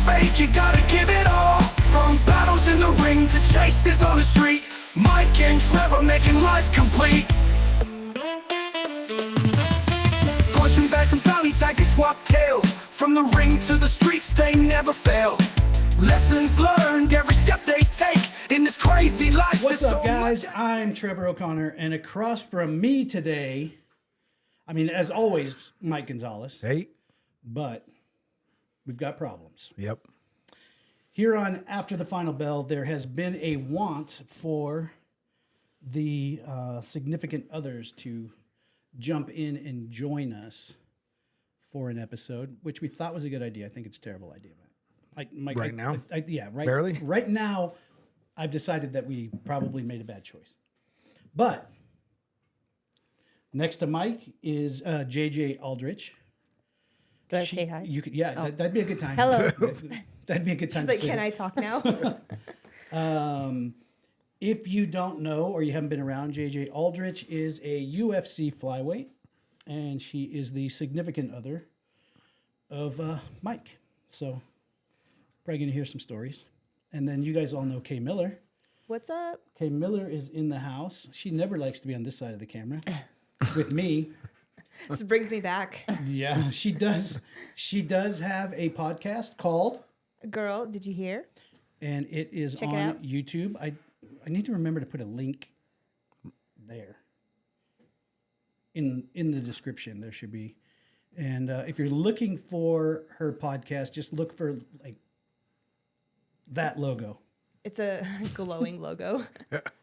fake, you gotta give it all. From battles in the ring to chases on the street, Mike and Trevor making life complete. Punching bags and bounty tags, they swap tails. From the ring to the streets, they never fail. Lessons learned every step they take in this crazy life. What's up, guys? I'm Trevor O'Connor, and across from me today, as always, Mike Gonzales. Hey. But we've got problems. Yep. Here on After the Final Bell, there has been a want for the significant others to jump in and join us for an episode, which we thought was a good idea. I think it's a terrible idea. Mike, right now? Barely? Right now, I've decided that we probably made a bad choice. But next to Mike is JJ Aldrich. Do I say hi? You could, yeah, that'd be a good time. Hello. That'd be a good time. She's like, can I talk now? If you don't know or you haven't been around, JJ Aldrich is a UFC flyweight, and she is the significant other of Mike. So probably going to hear some stories. And then you guys all know Kay Miller. What's up? Kay Miller is in the house. She never likes to be on this side of the camera with me. This brings me back. Yeah, she does. She does have a podcast called Girl, did you hear? And it is Check it on out. YouTube. I need to remember to put a link there. In the description, there should be. And if you're looking for her podcast, just look for like that logo. It's a glowing logo,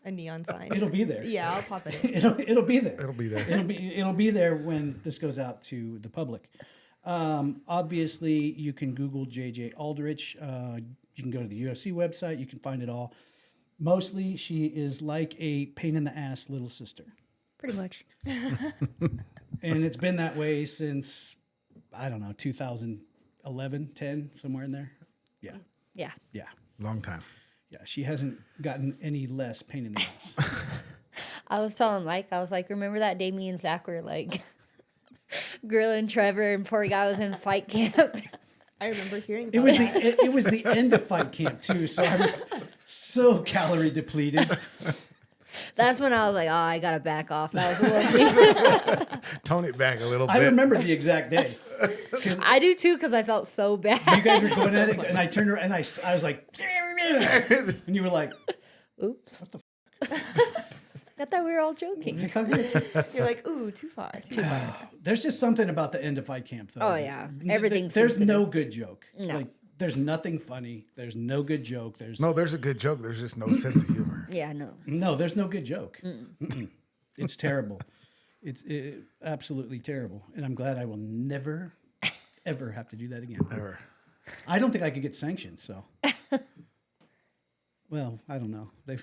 a neon sign. It'll be there. Yeah, I'll pop it in. It'll be there. It'll be there. It'll be there when this goes out to the public. Obviously, you can Google JJ Aldrich. You can go to the UFC website. You can find it all. Mostly, she is like a pain in the ass little sister. Pretty much. And it's been that way since, 2011, 10, somewhere in there. Yeah. Yeah. Yeah. Long time. Yeah. She hasn't gotten any less pain in the ass. I was telling Mike, I was like, remember that day me and Zach were like grilling Trevor and poor guy was in fight camp? I remember hearing about It was the end of fight camp too, so I was so calorie depleted. That's when I was like, oh, I got to back off. That was a little Tone it back a little bit. I remember the exact day. I do too, because I felt so bad. You guys were going at it, and I turned around, and I was like, and you were like, oops. What the I thought we were all joking. You're like, ooh, too far. Too far. There's just something about the end of fight camp, though. Oh, yeah. Everything's There's sensitive. no good joke. No. Like, there's nothing funny. There's no good joke. There's a good joke. There's just no sense of humor. Yeah, no. No, there's no good joke. Mm-mm. It's terrible. It's absolutely terrible. And I'm glad I will never, ever have to do that again. Ever. I don't think I could get sanctioned, so. Well, I don't know. They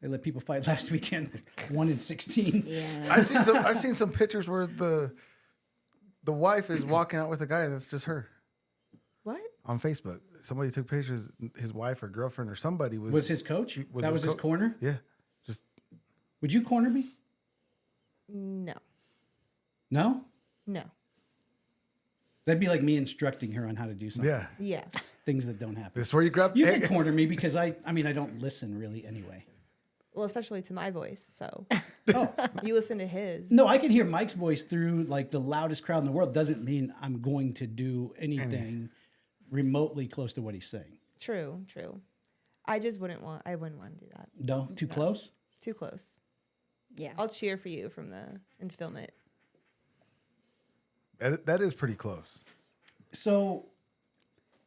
let people fight last weekend, 1-16. Yeah. I seen some pictures where the wife is walking out with a guy and it's just her. What? On Facebook. Somebody took pictures, his wife or girlfriend or somebody Was his coach? Was that was his corner? Yeah. Just Would you corner me? No. No? No. That'd be like me instructing her on how to do something. yeah. Yeah. Things that don't happen. This is where you grab You can corner me because I don't listen really anyway. Well, especially to my voice. So Oh. you listen to his. No, I can hear Mike's voice through like the loudest crowd in the world. Doesn't mean I'm going to do anything remotely close to what he's saying. True. I wouldn't want to do that. No? Too close? Too close. Yeah. I'll cheer for you and film it. That is pretty close. So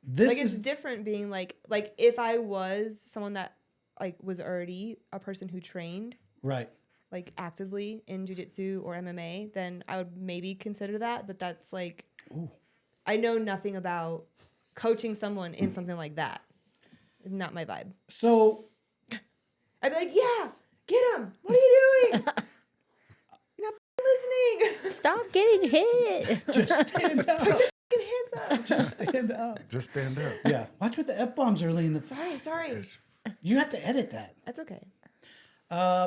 this Like, is it's different being like if I was someone that like was already a person who trained right. like actively in jiu-jitsu or MMA, then I would maybe consider that. But that's like, Ooh. I know nothing about coaching someone in something like that. Not my vibe. So I'd be like, yeah, get him. What are you doing? You're not listening. Stop getting hit. just stand up. Put your fucking hands up. Just stand up. Just stand up. Yeah. Watch with the F-bombs early in the... Sorry. You have to edit that. That's okay.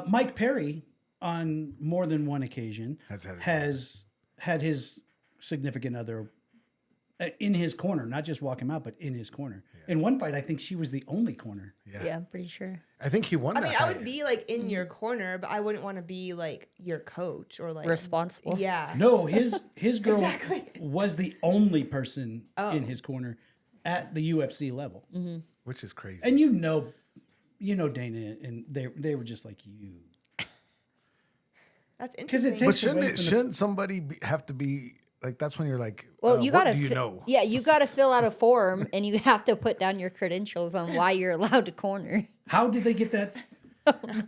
Mike Perry, on more than one occasion, Has had his has had his significant other in his corner, not just walk him out, but in his corner. In one fight, I think she was the only corner. Yeah, I'm pretty sure. I think he won I that mean, I fight. would be like in your corner, but I wouldn't want to be like your coach or like Responsible. Yeah. No, his girl Exactly. was the only person in his corner at the UFC level. Which is crazy. And you know Dana, and they were just like you. That's 'Cause it interesting. But takes away from the- shouldn't somebody have to be like? That's when you're like, Well, you what gotta. do you know? Yeah, you gotta fill out a form, and you have to put down your credentials on why you're allowed to corner. How did they get that?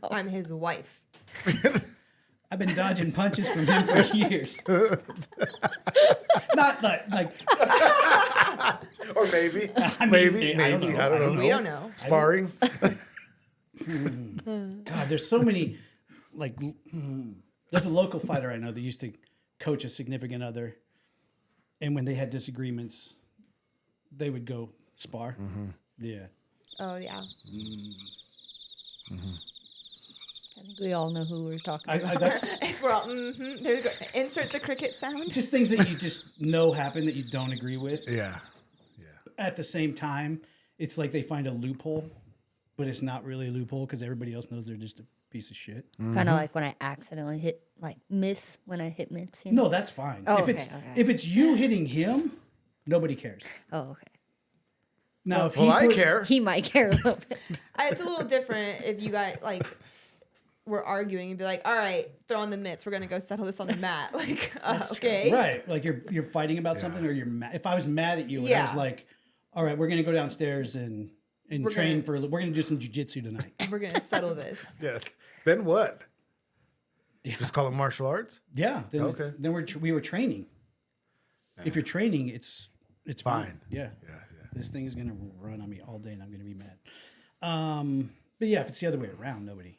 I'm his wife. I've been dodging punches from him for years. Not like Or maybe, I mean, maybe, I don't maybe. know. I don't know. We don't know. Sparring. God, there's so many. Like, there's a local fighter I know that used to coach a significant other, and when they had disagreements, they would go spar. Yeah. Oh yeah. I think we all know who we're talking about. I that's It's we're all. Mm-hmm. There you go. Insert the cricket sound. just things that you just know happen that you don't agree with. Yeah. At the same time, it's like they find a loophole, but it's not really a loophole because everybody else knows they're just a piece of shit. Kind of like when I accidentally hit miss when I hit mitts. You know? No, that's fine. Oh, if okay, it's okay. if it's you hitting him, nobody cares. Oh, okay. Now, if Well, I put- care. He might care a little bit. It's a little different if you guys like were arguing and be like, all right, throw on the mitts. We're gonna go settle this on the mat. Like, okay. Right, like you're fighting about something, or you're mad. If I was mad at you, and I was Yeah. like, "All right, we're gonna go downstairs and train for. We're gonna do some jujitsu tonight." We're gonna settle this. Yes. Then what? Just call it martial arts. Yeah. Then Okay. Then we were training. If you're training, it's fine. Fine. Yeah. Yeah. This thing is gonna run on me all day, and I'm gonna be mad. But yeah, if it's the other way around, nobody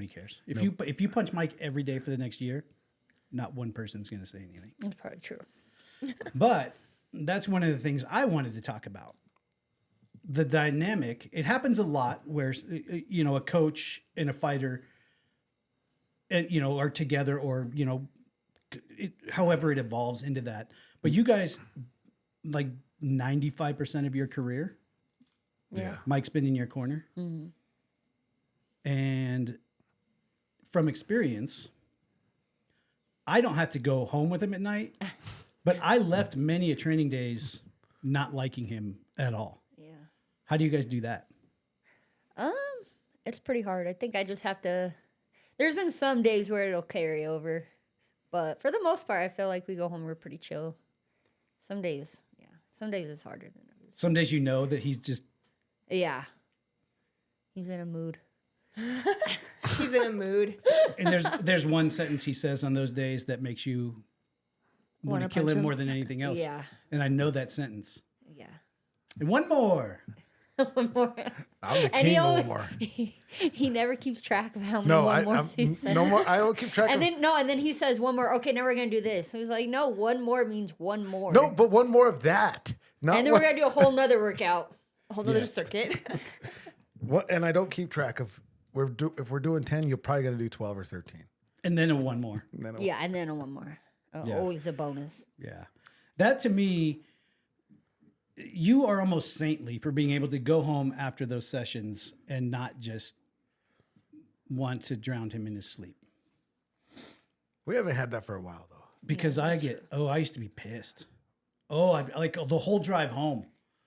cares. If you punch Mike every day for the next year, not one person's gonna say anything. That's probably true. But that's one of the things I wanted to talk about. The dynamic, it happens a lot where, a coach and a fighter, and, are together, or, however it evolves into that. But you guys, like 95% of your career, Yeah. Mike's been in your corner. And from experience, I don't have to go home with him at night, but I left many a training days not liking him at all. Yeah. How do you guys do that? It's pretty hard. I think I just have to. There's been some days where it'll carry over, but for the most part, I feel like we go home, we're pretty chill. Some days, yeah. Some days it's harder than others. Some days you know that he's just Yeah. He's in a mood. He's in a mood. and there's one sentence he says on those days that makes you want to Wanna kill punch him him? more than anything else. Yeah. And I know that sentence. Yeah. And one more. One more. I'm the And king he no always, more. he never keeps track of how many No, one more he says. no more. I don't keep track And of. then he says one more. Okay, now we're gonna do this. He's like, no, one more means one more. No, but one more of that. Not And then one, we're gonna do a whole nother workout. A whole nother circuit. what, and I don't keep track of. If we're doing 10, you're probably gonna do 12 or 13. And then a one more. And then Yeah, and then one more. Yeah. Always a bonus. Yeah. That to me, you are almost saintly for being able to go home after those sessions and not just want to drown him in his sleep. we haven't had that for a while though. Because I used to be pissed. Oh, I like the whole drive home.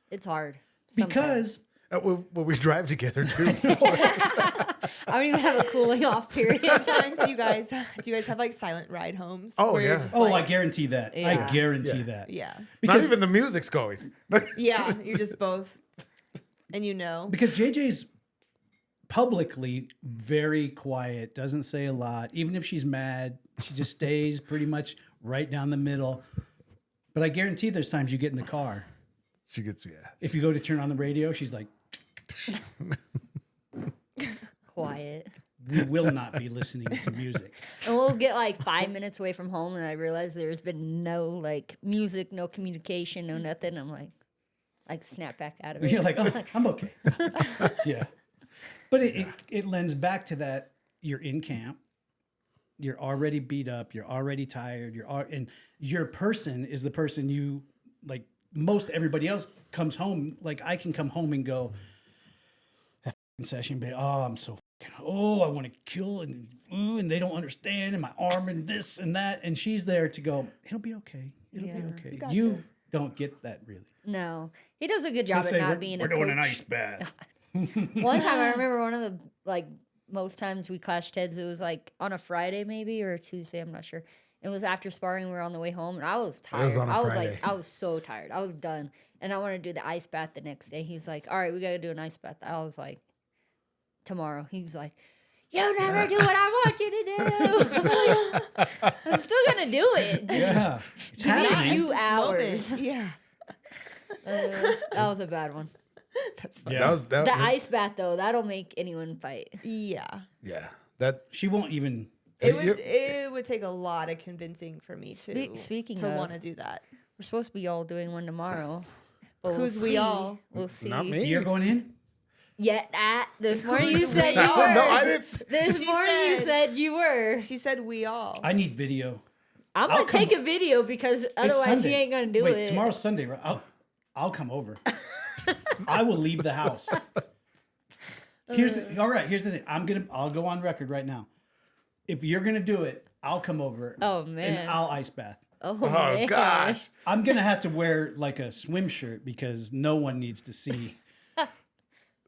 It's hard. Because Well, we drive together too. I don't even have a cooling off period. Sometimes do you guys have like silent ride homes? Oh, where you're yeah. just I like, guarantee that. I Yeah. guarantee Yeah. that. yeah. Not Because even the music's going. Yeah, you're just both, and because JJ's publicly very quiet, doesn't say a lot. Even if she's mad, she just stays pretty much right down the middle. But I guarantee there's times you get in the car. She gets If you go to turn on the radio, she's like, Quiet. we will not be listening to music. And we'll get like 5 minutes away from home, and I realize there's been no like music, no communication, no nothing. I'm like snap back out of it. You're like, oh, I'm okay. Yeah. But it lends back to that you're in camp. You're already beat up. You're already tired. And your person is the person you like most everybody else comes home. Like I can come home and go, that session, babe. Oh, I'm so I want to kill and they don't understand and my arm and this and that. And she's there to go, it'll be okay. It'll be okay. You don't get that really. No, he does a good job at not being we're a doing coach. an ice bath. One time I remember one of the most times we clashed heads, it was like on a Friday maybe or a Tuesday, I'm not sure. It was after sparring, we were on the way home and I was tired. was on a I was Friday. like, I was so tired. I was done. And I wanted to do the ice bath the next day. He's like, all right, we got to do an ice bath. I was like, tomorrow. He's like, you never do what I want you to do. I'm still going to do it. Just Yeah. It's give me a happening. few hours. Yeah. That was a bad one. That's fine. Yeah. The ice bath, though, that'll make anyone fight. Yeah. Yeah. That She won't even. It would take a lot of convincing for me Speaking to of- want to do that. We're supposed to be all doing one tomorrow. But Who's we see. all? We'll see. not me. You're going in? This morning you Who's said we you all? were. No, I didn't say- This She morning you said- said you were. She said we all. I need video. I'm I'll gonna come- take a video because It's otherwise he Sunday. ain't gonna do Wait, it. tomorrow's Sunday, right? I'll come over. I will leave the house. Here's the thing. I'll go on record right now. If you're gonna do it, I'll come over. Oh, man. And I'll ice bath. Oh, oh man. gosh. I'm gonna have to wear like a swim shirt because no one needs to see.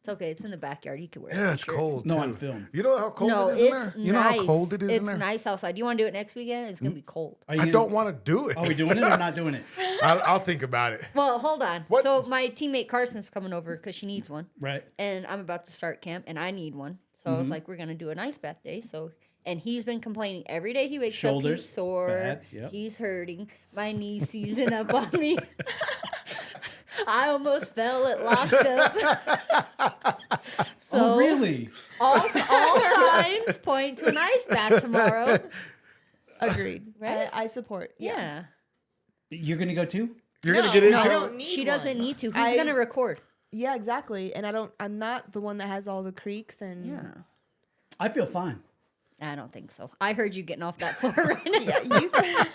It's okay. It's in the backyard. You can wear it. Yeah, it's cold. No, too. on film. You know how cold No, it is in it's there? nice. You know how cold it is It's in there? nice outside. Do you want to do it next weekend? It's gonna be cold. Are you I gonna- don't want to do it. Are we doing it or not doing it? I'll think about it. Well, hold on. What? So my teammate Carson's coming over because she needs one. Right. And I'm about to start camp, and I need one. So I was like, we're gonna do an ice bath day. So, and he's been complaining every day he wakes up. Shoulders, He's sore. bad, yep. He's hurting. My knee's seizing up on me. I almost fell at locked up. So Oh, really? all signs point to an ice bath tomorrow. Agreed. Right? I support. Yeah. You're gonna go too? You're going to get into I it? don't need She doesn't one. need to. Who's I- gonna record? Yeah, exactly. And I'm not the one that has all the creaks and Yeah. I feel fine. I don't think so. I heard you getting off that floor right now. Yeah, you said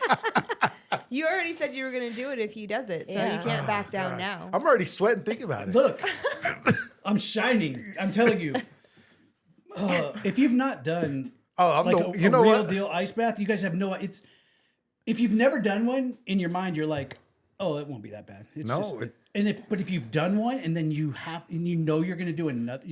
you already said you were gonna do it if he does it, so Yeah. you can't back down now. I'm already sweating thinking about it. Look, I'm shining. I'm telling you. If you've not done Oh, I'm like the, a you know real what? deal ice bath, you guys have no. It's if you've never done one in your mind, you're like, oh, it won't be that bad. It's No, just, it- but if you've done one and then you know you're gonna do another,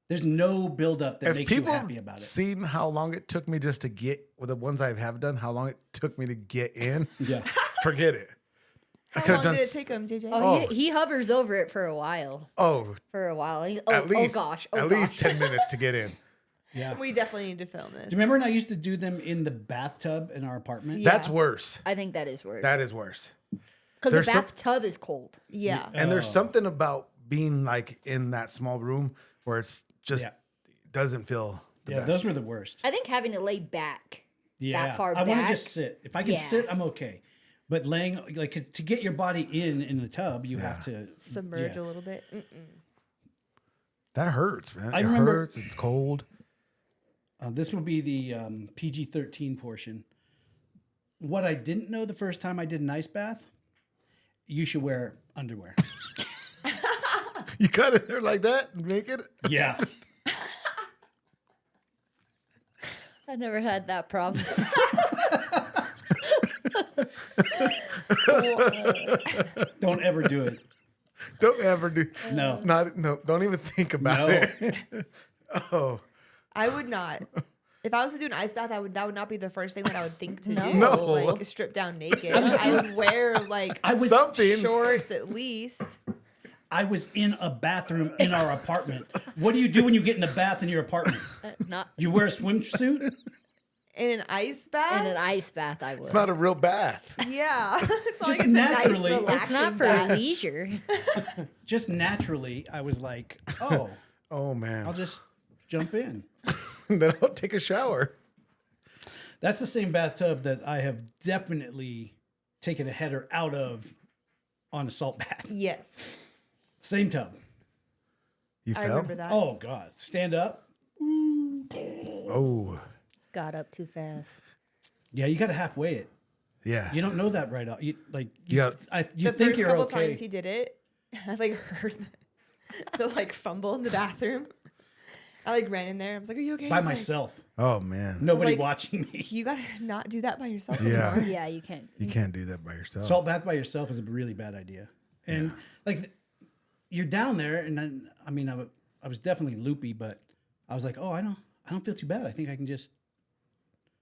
there's no buildup that If makes you people happy about it. seen how long it took me just to get with the ones I have done, how long it took me to get in, Yeah. forget it. I How could long have did done. it take him, JJ? Oh, Oh. he hovers over it for a while. He- At least, oh gosh. Oh at gosh. least 10 minutes to get in. Yeah. We definitely need to film this. Do you remember when I used to do them in the bathtub in our apartment? Yeah. That's worse. I think that is worse. That is worse. Because the there's some- bathtub is cold. Yeah. And there's something about being like in that small room where it's just Yeah. doesn't feel the Yeah, best. those were the worst. I think having to lay back Yeah. that far I want to back. just sit. If I can Yeah. sit, I'm okay. But laying like to get your body in the tub, you have to Submerge yeah. a little bit. That hurts, man. I it remember- hurts. It's cold. This will be the PG-13 portion. What I didn't know the first time I did an ice bath, you should wear underwear. You got in there like that, naked. Yeah. I never had that problem. Don't ever do it. Don't ever do. No. No. Don't even think about No. it. Oh. I would not. If I was to do an ice bath, that would not be the first thing that I would think to No. do. No. Like strip down naked. I would wear like I was Something. shorts at least. I was in a bathroom in our apartment. What do you do when you get in the bath in your apartment? Not You wear a swimsuit? In an ice bath? in an ice bath, I would. It's not a real bath. Yeah. It's not Just like it's naturally- a nice, It's relaxing not for bath. leisure. Just naturally, I was like, oh, Oh I'll man. just jump in. Then I'll take a shower. That's the same bathtub that I have definitely taken a header out of on a salt bath. Yes. Same tub. You I fell. remember that. Oh God, stand up. Oh. Got up too fast. Yeah, you got to halfway it. Yeah. You don't know that right off. You Yeah. you The think first you're couple okay. times he did it, I like heard the like fumble in the bathroom. I like ran in there. I was like, "Are you okay?" By He's like, myself. Oh man. Nobody like, watching me. you gotta not do that by yourself Yeah. anymore. Yeah, you can't. You can't do that by yourself. Salt bath by yourself is a really bad idea. And you're down there, and then I mean, I was definitely loopy, but I was like, oh, I don't feel too bad. I think I can just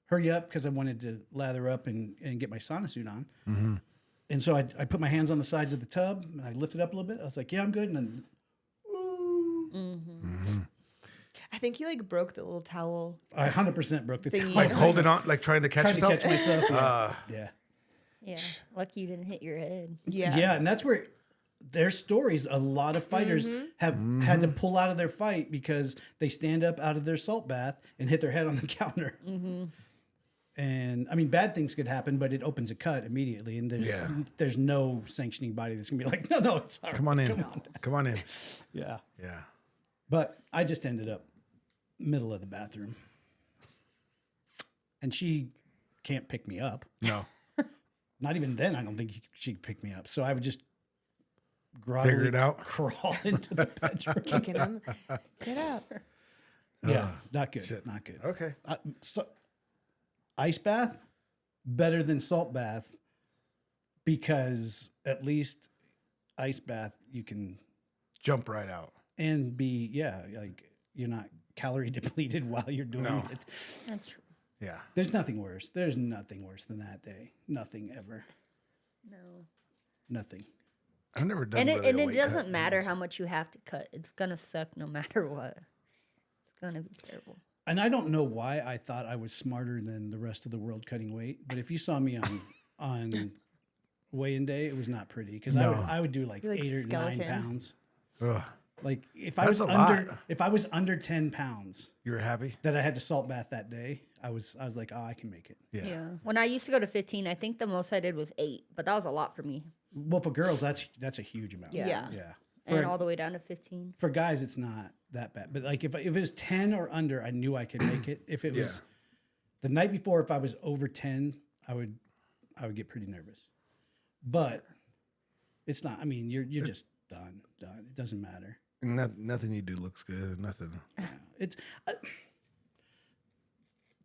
hurry up because I wanted to lather up and get my sauna suit on. Mm-hmm. And so I put my hands on the sides of the tub and I lifted up a little bit. I was like, yeah, I'm good. And then, I think he like broke the little towel. I 100% broke the Thingy. towel. like holding on, like trying to catch Trying to yourself. catch myself. Yeah. Yeah, lucky you didn't hit your head. Yeah. Yeah, and that's where there's stories. A lot of fighters have had to pull out of their fight because they stand up out of their salt bath and hit their head on the counter. And I mean, bad things could happen, but it opens a cut immediately, and there's no sanctioning body that's gonna be like, no, it's all right. Come on in. Come on in. Yeah, Yeah. but I just ended up middle of the bathroom, and she can't pick me up. No. Not even then, I don't think she could pick me up. So I would just Figure groggily it out. crawl into the bedroom. Kicking him. Get up. Yeah, not good. Not good. Okay. So, ice bath, better than salt bath, because at least ice bath you can Jump right out. and be like you're not calorie depleted while you're doing No. it. That's true. Yeah. There's nothing worse. There's nothing worse than that day. Nothing ever. No. Nothing. I've never done And really a it weight doesn't cut. matter how much you have to cut. It's gonna suck no matter what. It's gonna be terrible. And I don't know why I thought I was smarter than the rest of the world cutting weight, but if you saw me on weigh-in day, it was not pretty because I would do like You're like 8 or skeleton. 9 pounds. Ugh. Like if That's a I was under 10 pounds You were happy? that I had to salt bath that day, I was like, oh, I can make it. Yeah. When I used to go to 15, I think the most I did was 8, but that was a lot for me. Well, for girls, that's a huge amount. Yeah. Yeah. And For, all the way down to 15. for guys, it's not that bad. But like if it was 10 or under, I knew I could make it. If it was the night before, if I was over 10, I would get pretty nervous. But it's not. I mean, you're just done. It doesn't matter. Nothing you do looks good. Nothing. It's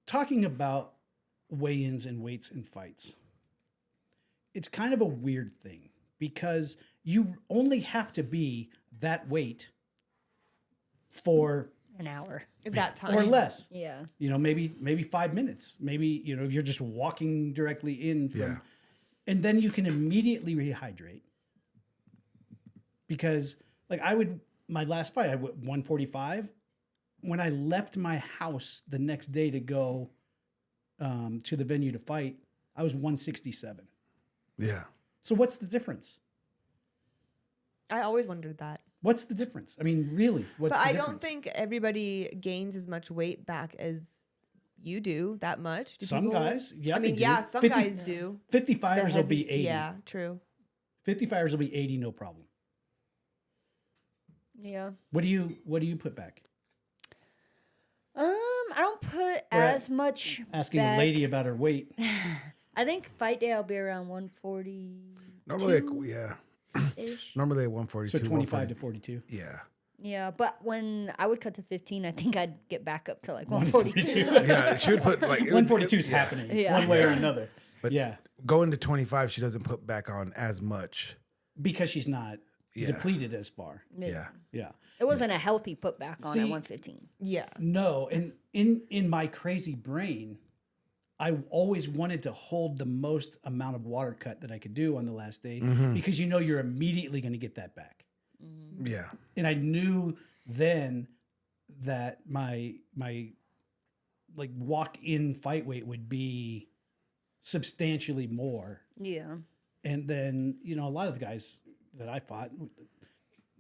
talking about weigh-ins and weights and fights. It's kind of a weird thing because you only have to be that weight for An hour. That time. or less. Yeah. You know, maybe 5 minutes. Maybe, you know, if you're just walking directly in from and then you can immediately rehydrate. Because like my last fight, I went 145. When I left my house the next day to go to the venue to fight, I was 167. Yeah. So what's the difference? I always wondered that. What's the difference? I mean, really, what's But the I difference? don't think everybody gains as much weight back as you do that much. Do Some people? guys, yeah, I they mean, do. yeah, some 50 guys do. 55ers The will be heavy- 80. Yeah, true. 55ers will be 80, no problem. Yeah. What do you put back? I don't put We're as much Asking back. a lady about her weight. I think fight day I'll be around 140 Normally, yeah. ish. Normally at 142. So 25 to 140. 42. Yeah. Yeah, but when I would cut to 15, I think I'd get back up to like 142. Yeah. She would put like 142 is happening Yeah. one way or another. But yeah, going to 25, she doesn't put back on as much. because she's not depleted as far. Yeah. Yeah. It wasn't a healthy putback on See- at 115. Yeah. No, and in my crazy brain, I always wanted to hold the most amount of water cut that I could do on the last day because you know you're immediately going to get that back. Yeah. And I knew then that my like walk-in fight weight would be substantially more. Yeah. And then, you know, a lot of the guys that I fought,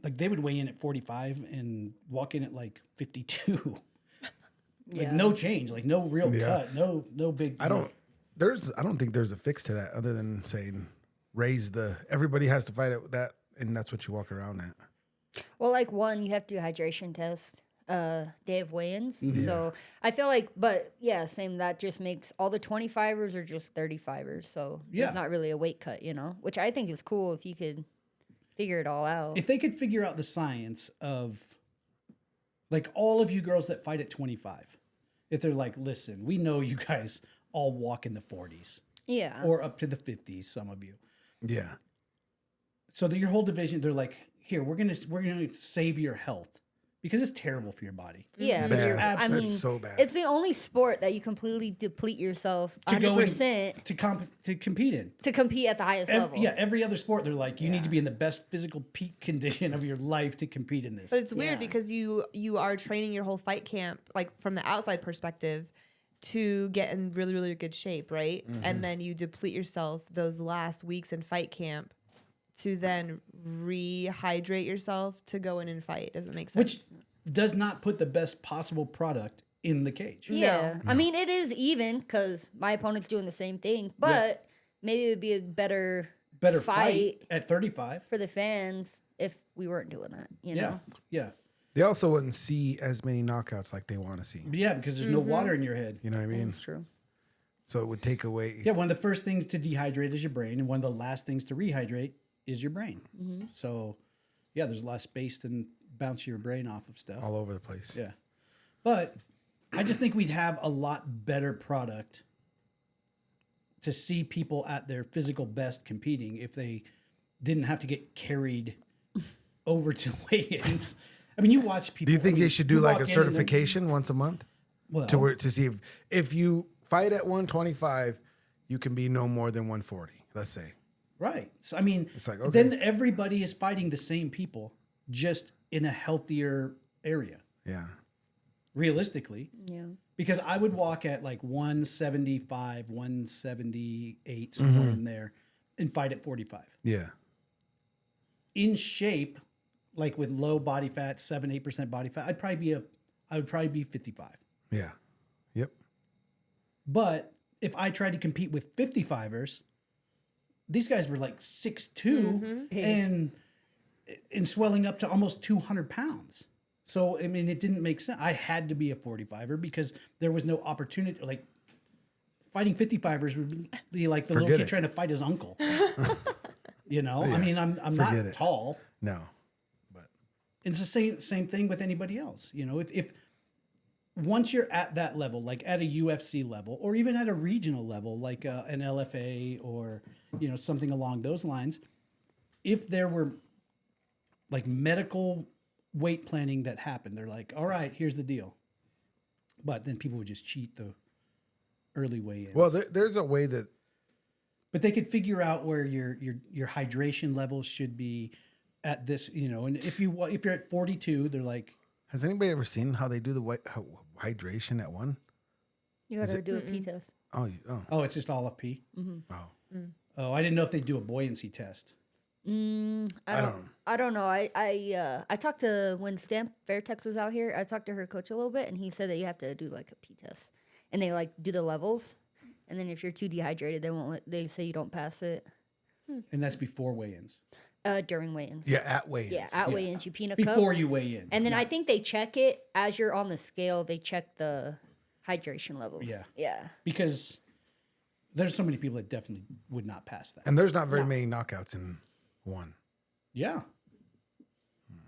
like they would weigh in at 45 and walk in at like 52. Like Yeah. no change, like no real Yeah. cut, no big. I don't think there's a fix to that other than saying everybody has to fight at that, and that's what you walk around at. Well, like one, you have to do a hydration test. day of weigh-ins. Mm-hmm. So I feel like, but yeah, same. That just makes all the 25ers are just 35ers. So Yeah. it's not really a weight cut, you know, which I think is cool if you could figure it all out. If they could figure out the science of, like, all of you girls that fight at 25, if they're like, listen, we know you guys all walk in the 40s Yeah. or up to the 50s, some of you. Yeah. So your whole division, they're like, here, we're gonna save your health because it's terrible for your body. Yeah, Bad. but I That's mean, so bad. it's the only sport that you completely deplete yourself To go 100% to compete in. to compete at the highest level. Yeah, every other sport, they're like, you need to be in the best physical peak condition of your life to compete in this. But it's weird Yeah. because you are training your whole fight camp, like from the outside perspective, to get in really, really good shape, right? And then you deplete yourself those last weeks in fight camp to then rehydrate yourself to go in and fight. Doesn't make sense. Which does not put the best possible product in the cage. Yeah. I mean, it is even because my opponent's doing the same thing, but maybe it would be a better Fight at 35. for the fans if we weren't doing that, you Yeah, know? yeah. They also wouldn't see as many knockouts like they want to see. Yeah, because there's no water in your head. You know what I mean? That's true. So it would take away. Yeah, one of the first things to dehydrate is your brain, and one of the last things to rehydrate is your brain. So, yeah, there's a lot of space to bounce your brain off of stuff. All over the place. Yeah. But I just think we'd have a lot better product to see people at their physical best competing if they didn't have to get carried over to weigh-ins. I mean, you watch people. Do you think they should do you like walk a in and certification once a month Well, to see if you fight at 125, you can be no more than 140, let's say. right. So, I mean, It's like, okay. then everybody is fighting the same people, just in a healthier area, Yeah. realistically. Yeah. Because I would walk at like 175, 178, somewhere in there, and fight at 45. Yeah. In shape, like with low body fat, 7-8% body fat, I would probably be 55. Yeah. Yep. But if I tried to compete with 55ers, these guys were like 6'2" and swelling up to almost 200 pounds. So, I mean, it didn't make sense. I had to be a 45er because there was no opportunity. Like, fighting 55ers would be like the little Forget kid it. trying to fight his uncle. You know? Yeah. I mean, I'm not Forget it. tall. No. But It's the same thing with anybody else. You know, if once you're at that level, like at a UFC level, or even at a regional level, like an LFA or, you know, something along those lines, if there were like medical weight planning that happened, they're like, all right, here's the deal. But then people would just cheat the early weigh-ins. well, there's a way that But they could figure out where your hydration levels should be at this, you know. And if you're at 42, they're like, has anybody ever seen how they do the hydration at one? You gotta do a P test. Oh. oh, it's just all of P. Oh. Oh, I didn't know if they do a buoyancy test. I don't know. I talked to when Stamp Fairtex was out here. I talked to her coach a little bit, and he said that you have to do like a P test, and they like do the levels, and then if you're too dehydrated, they say you don't pass it. And that's before weigh-ins. During weigh-ins. Yeah, at weigh-ins. Yeah, at weigh-ins, you pee in a cup. Before you weigh in. And then I think they check it as you're on the scale. They check the hydration levels. Yeah. Yeah. Because there's so many people that definitely would not pass that. And there's not very many knockouts in one. Yeah.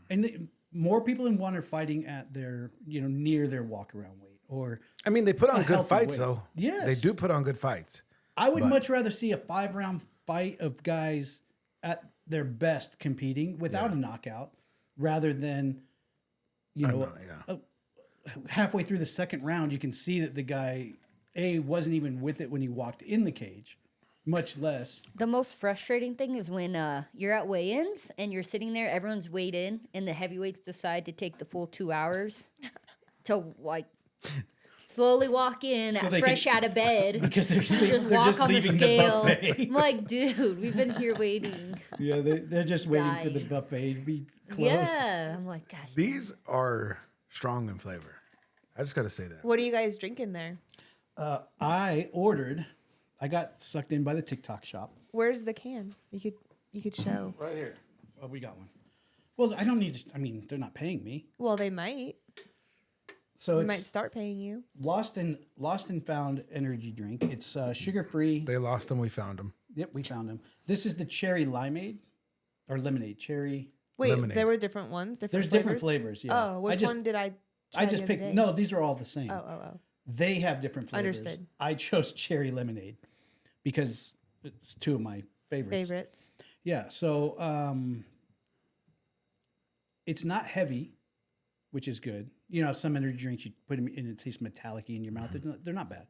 And more people in one are fighting at their, you know, near their walk around weight. Or I mean, they put on A good healthy fights, weight. though. Yes. They do put on good fights. I would much rather see a 5-round fight of guys at their best competing without a knockout rather than, you know, halfway through the second round, you can see that the guy, wasn't even with it when he walked in the cage, much less. The most frustrating thing is when you're at weigh-ins and you're sitting there, everyone's weighed in, and the heavyweights decide to take the full 2 hours to like slowly walk in So they fresh can- out of bed. Because they're walk just on the leaving the scale. buffet. I'm like, dude, we've been here waiting. Yeah, they're just waiting for the Dying. buffet to be closed. Yeah, I'm like, gosh. These are strong in flavor. I just got to say that. What are you guys drinking there? I got sucked in by the TikTok shop. Where's the can? You could show. Right here. Oh, we got one. Well, I don't need to, I mean, they're not paying me. Well, they might. So We it's might start paying you. Lost and Found energy drink. It's sugar free. They lost them. We found them. Yep, we found them. This is the cherry limeade or lemonade cherry. Wait, Lemonade. there were different ones. There's different flavors. Yeah. Oh, which one did I? I just picked. No, these are all the same. Oh. They have different flavors. Understood. I chose cherry lemonade because it's two of my favorites. Yeah. So it's not heavy, which is good. You know, some energy drinks you put them in, it tastes metallic-y in your mouth. They're not bad.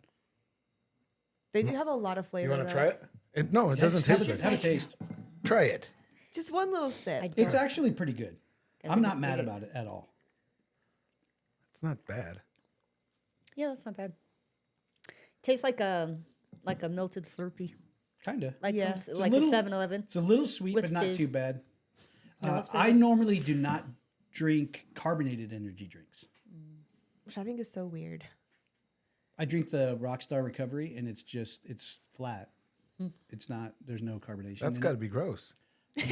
They do have a lot of flavor. You want to though. try it? No, it doesn't taste good. Have a taste. Try it. Just one little sip. It's actually pretty good. Guess I'm I not can mad dig it. about it at all. It's not bad. Yeah, that's not bad. Tastes like a melted Slurpee, Kind of. like Yeah. from, It's like a little- a 7-Eleven. It's a little sweet, With but not fizz. too bad. No, it's pretty I good. normally do not drink carbonated energy drinks. Which I think is so weird. I drink the Rockstar Recovery, and it's flat. It's not. There's no carbonation. That's in got to it. be gross.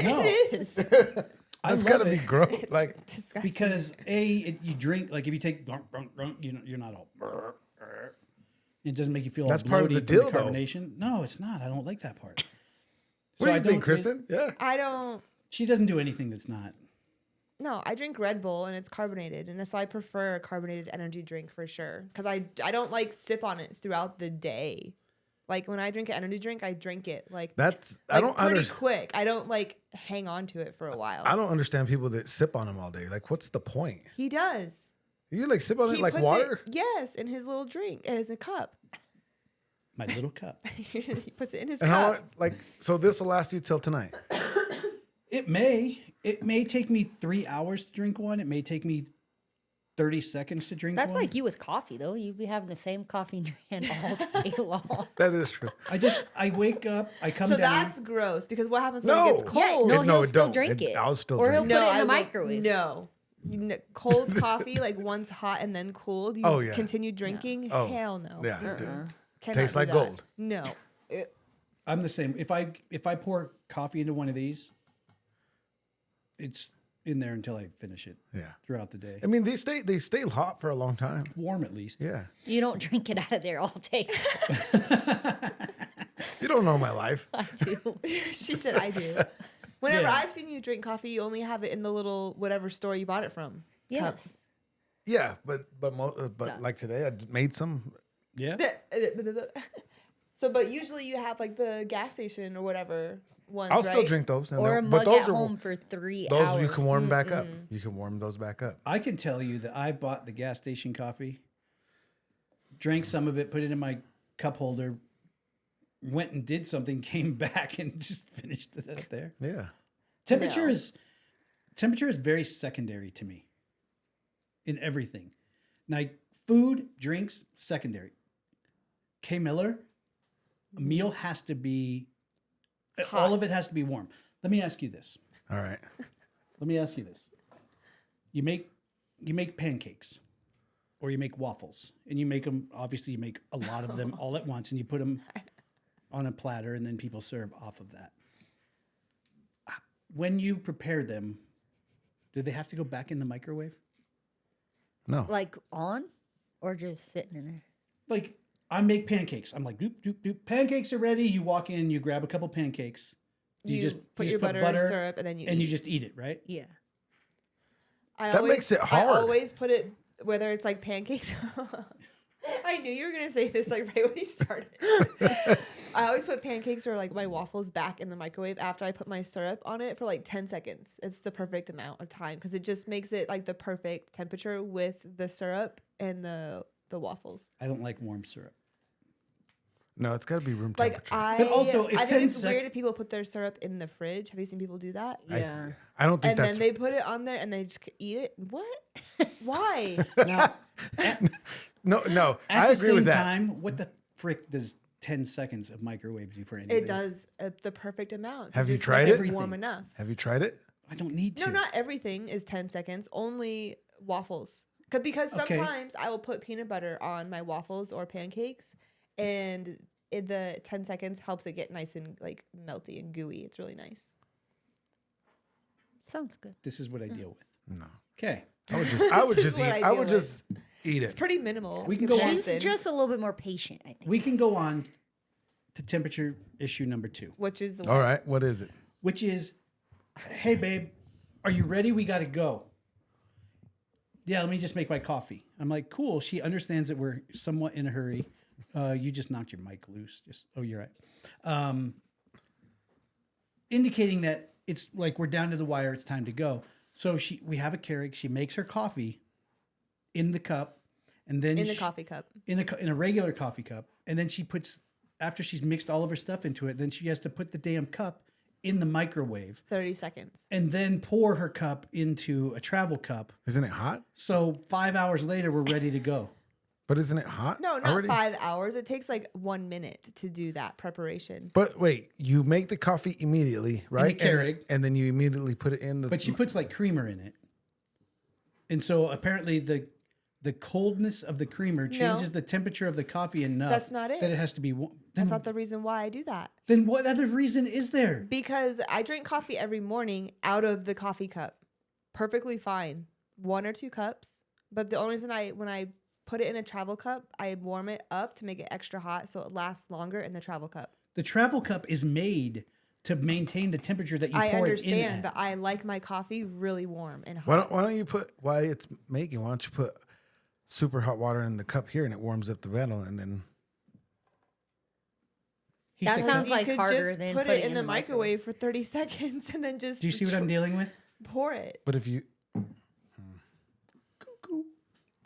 No, It is. I That's love got to be it gross. Like, Disgusting. because you drink like if you take you're not all. It doesn't make you feel. That's all part of the bloaty deal, from though. carbonation. No, it's not. I don't like that part. what do I you think, don't- Kristen? Yeah. I don't. She doesn't do anything that's not. No, I drink Red Bull and it's carbonated, and so I prefer a carbonated energy drink for sure. Because I don't like sip on it throughout the day. Like when I drink an energy drink, I drink it like That's I like don't pretty understand. quick. I don't like hang on to it for a while. I don't understand people that sip on them all day. Like, what's the point? He does. You like sip on it He like puts water? It, yes, in his little drink, as a cup. My little cup. He puts it in his And how cup. like so this will last you till tonight? It may take me 3 hours to drink one. It may take me 30 seconds to drink That's one. like you with coffee, though. You'd be having the same coffee in your hand all day long. That is true. I wake up, I come So down. that's gross because what happens when No. it gets cold? Yeah, no, It- no, he'll it still don't. drink it. I'll still or drink he'll it. put it in I the would- microwave. No. Cold coffee, like once hot and then cooled, you Oh, yeah. continue drinking? Oh. Hell no. Yeah. dude. Cannot Tastes do like that. gold. No. I'm the same. If I pour coffee into one of these, it's in there until I finish it. Yeah. Throughout the day. I mean, they stay hot for a long time. Warm at least. Yeah. You don't drink it out of there all day. You don't know my life. I do. She said I do. Whenever Yeah. I've seen you drink coffee, you only have it in the little whatever store you bought it from. Yes. Yeah, but like today I made some. Yeah. So, but usually you have like the gas station or whatever ones, I'll still right? drink those. And Or a they'll- mug but those at are home for 3 those hours. you can warm back up. You can warm those back up. I can tell you that I bought the gas station coffee, drank some of it, put it in my cup holder, went and did something, came back and just finished it up there. Yeah. Temperature No. is very secondary to me in everything. Like food, drinks, secondary. K Miller, a meal has to be all of it has to be warm. Let me ask you this. All right. Let me ask you this. You make pancakes or you make waffles and you make them, obviously you make a lot of them all at once and you put them on a platter and then people serve off of that. When you prepare them, do they have to go back in the microwave? No. Like on or just sitting in there? Like I make pancakes. I'm like, doop, doop, doop. Pancakes are ready. You walk in, you grab a couple pancakes. You just put you your just butter, syrup, and then you and you eat. just eat it, right? Yeah. That makes it hard. I always put it, whether it's like pancakes. I knew you were going to say this like right when he started. I always put pancakes or like my waffles back in the microwave after I put my syrup on it for like 10 seconds. It's the perfect amount of time because it just makes it like the perfect temperature with the syrup and the waffles. I don't like warm syrup. No, it's got to be room Like temperature. But also, if I 10 think it's sec- weird if people put their syrup in the fridge. Have you seen people do that? Yeah. I don't think And that's then they put it on there and they just eat it. What? Why? Now, no. at I the agree same with that. time, what the frick does 10 seconds of microwave do for anything? It does the perfect amount. to Have you just tried make it? Warm enough. Have you tried it? I don't need to. No, not everything is 10 seconds. Only waffles. Because Okay. sometimes I will put peanut butter on my waffles or pancakes, and the 10 seconds helps it get nice and like melty and gooey. It's really nice. Sounds good. This is what I deal with. No. Okay. I would This just is eat. what I I deal would just Eat It's it. pretty minimal. We can go on. She's just a little bit more patient, I think. We can go on to temperature issue number 2, Which is the All right. What is it? which is, hey, babe, are you ready? We got to go. Yeah, let me just make my coffee. I'm like, cool. She understands that we're somewhat in a hurry. You just knocked your mic loose. You're right. Indicating that it's like we're down to the wire. It's time to go. So we have a Keurig. She makes her coffee in the cup, and then in the coffee cup. in a regular coffee cup, and then she puts, after she's mixed all of her stuff into it, then she has to put the damn cup in the microwave 30 seconds. and then pour her cup into a travel cup. Isn't it hot? So 5 hours later, we're ready to go. But isn't it hot? No, not already? 5 hours. It takes like 1 minute to do that preparation. But wait, you make the coffee immediately, right? Keurig. And then you immediately put it in the. But she puts like creamer in it. And so apparently the coldness of the creamer changes the temperature of the coffee enough. That's not it. That it has to be. That's not the reason why I do that. Then what other reason is there? Because I drink coffee every morning out of the coffee cup. Perfectly fine. 1 or 2 cups. But the only reason when I put it in a travel cup, I warm it up to make it extra hot so it lasts longer in the travel cup. The travel cup is made to maintain the temperature that you I pour it in understand, at. but I like my coffee really warm and hot. why don't you put why it's making? Why don't you put super hot water in the cup here and it warms up the metal and then. Heat That the sounds cup. You like could harder just than put putting it in the microwave for 30 seconds and then just Do you see what I'm dealing with? pour it. But if you